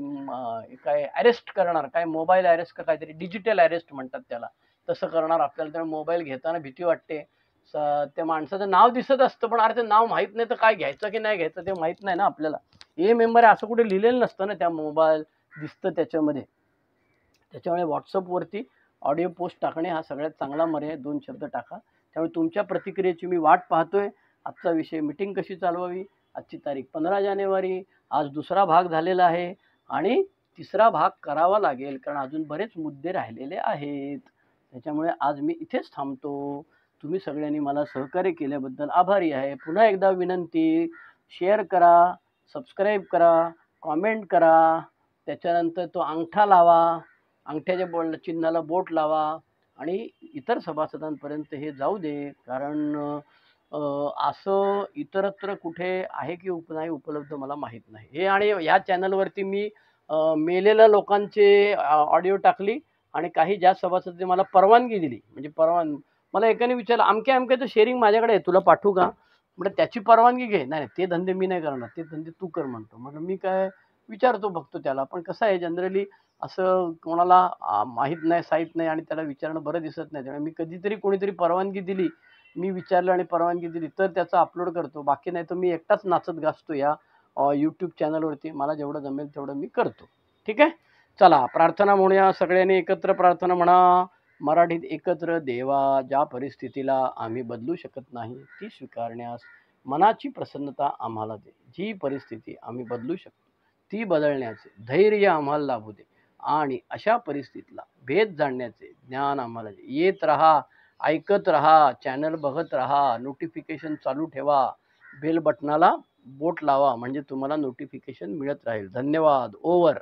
काय अरेस्ट करणार, काय मोबाईल अरेस्ट का काहीतरी डिजिटल अरेस्ट म्हणतात त्याला, तसं करणार आपल्याला. तर मोबाईल घेताना भीती वाटते. त्या माणसाचं नाव दिसत असतं पण अरे ते नाव माहीत नाही तर काय घ्यायचं की नाही घ्यायचं ते माहीत नाही ना आपल्याला. हे मेंबर असं कुठे लिहिलेलं नसतं ना त्या मोबाईल दिसतं त्याच्यामध्ये. त्याच्यामुळे WhatsAppवरती ऑडिओ पोस्ट टाकणे हा सगळ्यात चांगला पर्याय. 2 शब्द टाका. त्यामुळे तुमच्या प्रतिक्रियेची मी वाट पाहतोय. आजचा विषय मीटिंग कशी चालवावी. आजची तारीख 15 जानेवारी. आज दुसरा भाग झालेला आहे आणि तिसरा भाग करावा लागेल, कारण अजून बरेच मुद्दे राहिलेले आहेत. त्याच्यामुळे आज मी इथेच थांबतो. तुम्ही सगळ्यांनी मला सहकार्य केल्याबद्दल आभारी आहे. पुन्हा एकदा विनंती, शेअर करा, सबस्क्राईब करा, कॉमेंट करा. त्याच्यानंतर तो अंगठा लावा, अंगठ्याच्या चिन्हाला बोट लावा आणि इतर सभासदांपर्यंत हे जाऊ दे. कारण असं इतरत्र कुठे आहे की नाही उपलब्ध मला माहीत नाही. हे आणि ह्या चॅनलवरती मी मेलेल्या लोकांचे ऑडिओ टाकली आणि काही ज्या सभासदांनी मला परवानगी दिली, म्हणजे मला एकाने विचारलं, अमक्या अमक्याचं शेअरिंग माझ्याकडे आहे, तुला पाठवू का? म्हटलं त्याची परवानगी घे. नाही ते धंदे मी नाही करणार, ते धंदे तू कर म्हणतो. म्हटलं मी काय विचारतो बघतो त्याला. पण कसं आहे जनरली असं कोणाला माहीत नाही, साईत नाही आणि त्याला विचारणं बरं दिसत नाही. त्यामुळे मी कधीतरी कोणीतरी परवानगी दिली, मी विचारलं आणि परवानगी दिली तर त्याचं अपलोड करतो. बाकी नाही तर मी एकटाच नाचत गाजतो या यूट्यूब चॅनलवरती. मला जेवढं जमेल तेवढं मी करतो. ठीक आहे. चला प्रार्थना म्हणूया. सगळ्यांनी एकत्र प्रार्थना म्हणा. मराठीत एकत्र. देवा, ज्या परिस्थितीला आम्ही बदलू शकत नाही ती स्वीकारण्यास मनाची प्रसन्नता आम्हाला दे. जी परिस्थिती आम्ही बदलू शकतो ती बदलण्याचे धैर्य आम्हाला लाभू दे आणि अशा परिस्थितीला भेद जाणण्याचे ज्ञान आम्हाला दे. येत राहा, ऐकत राहा, चॅनल बघत राहा, नोटिफिकेशन चालू ठेवा, बेल बटनाला बोट लावा, म्हणजे तुम्हाला नोटिफिकेशन मिळत राहील. धन्यवाद. ओव्हर.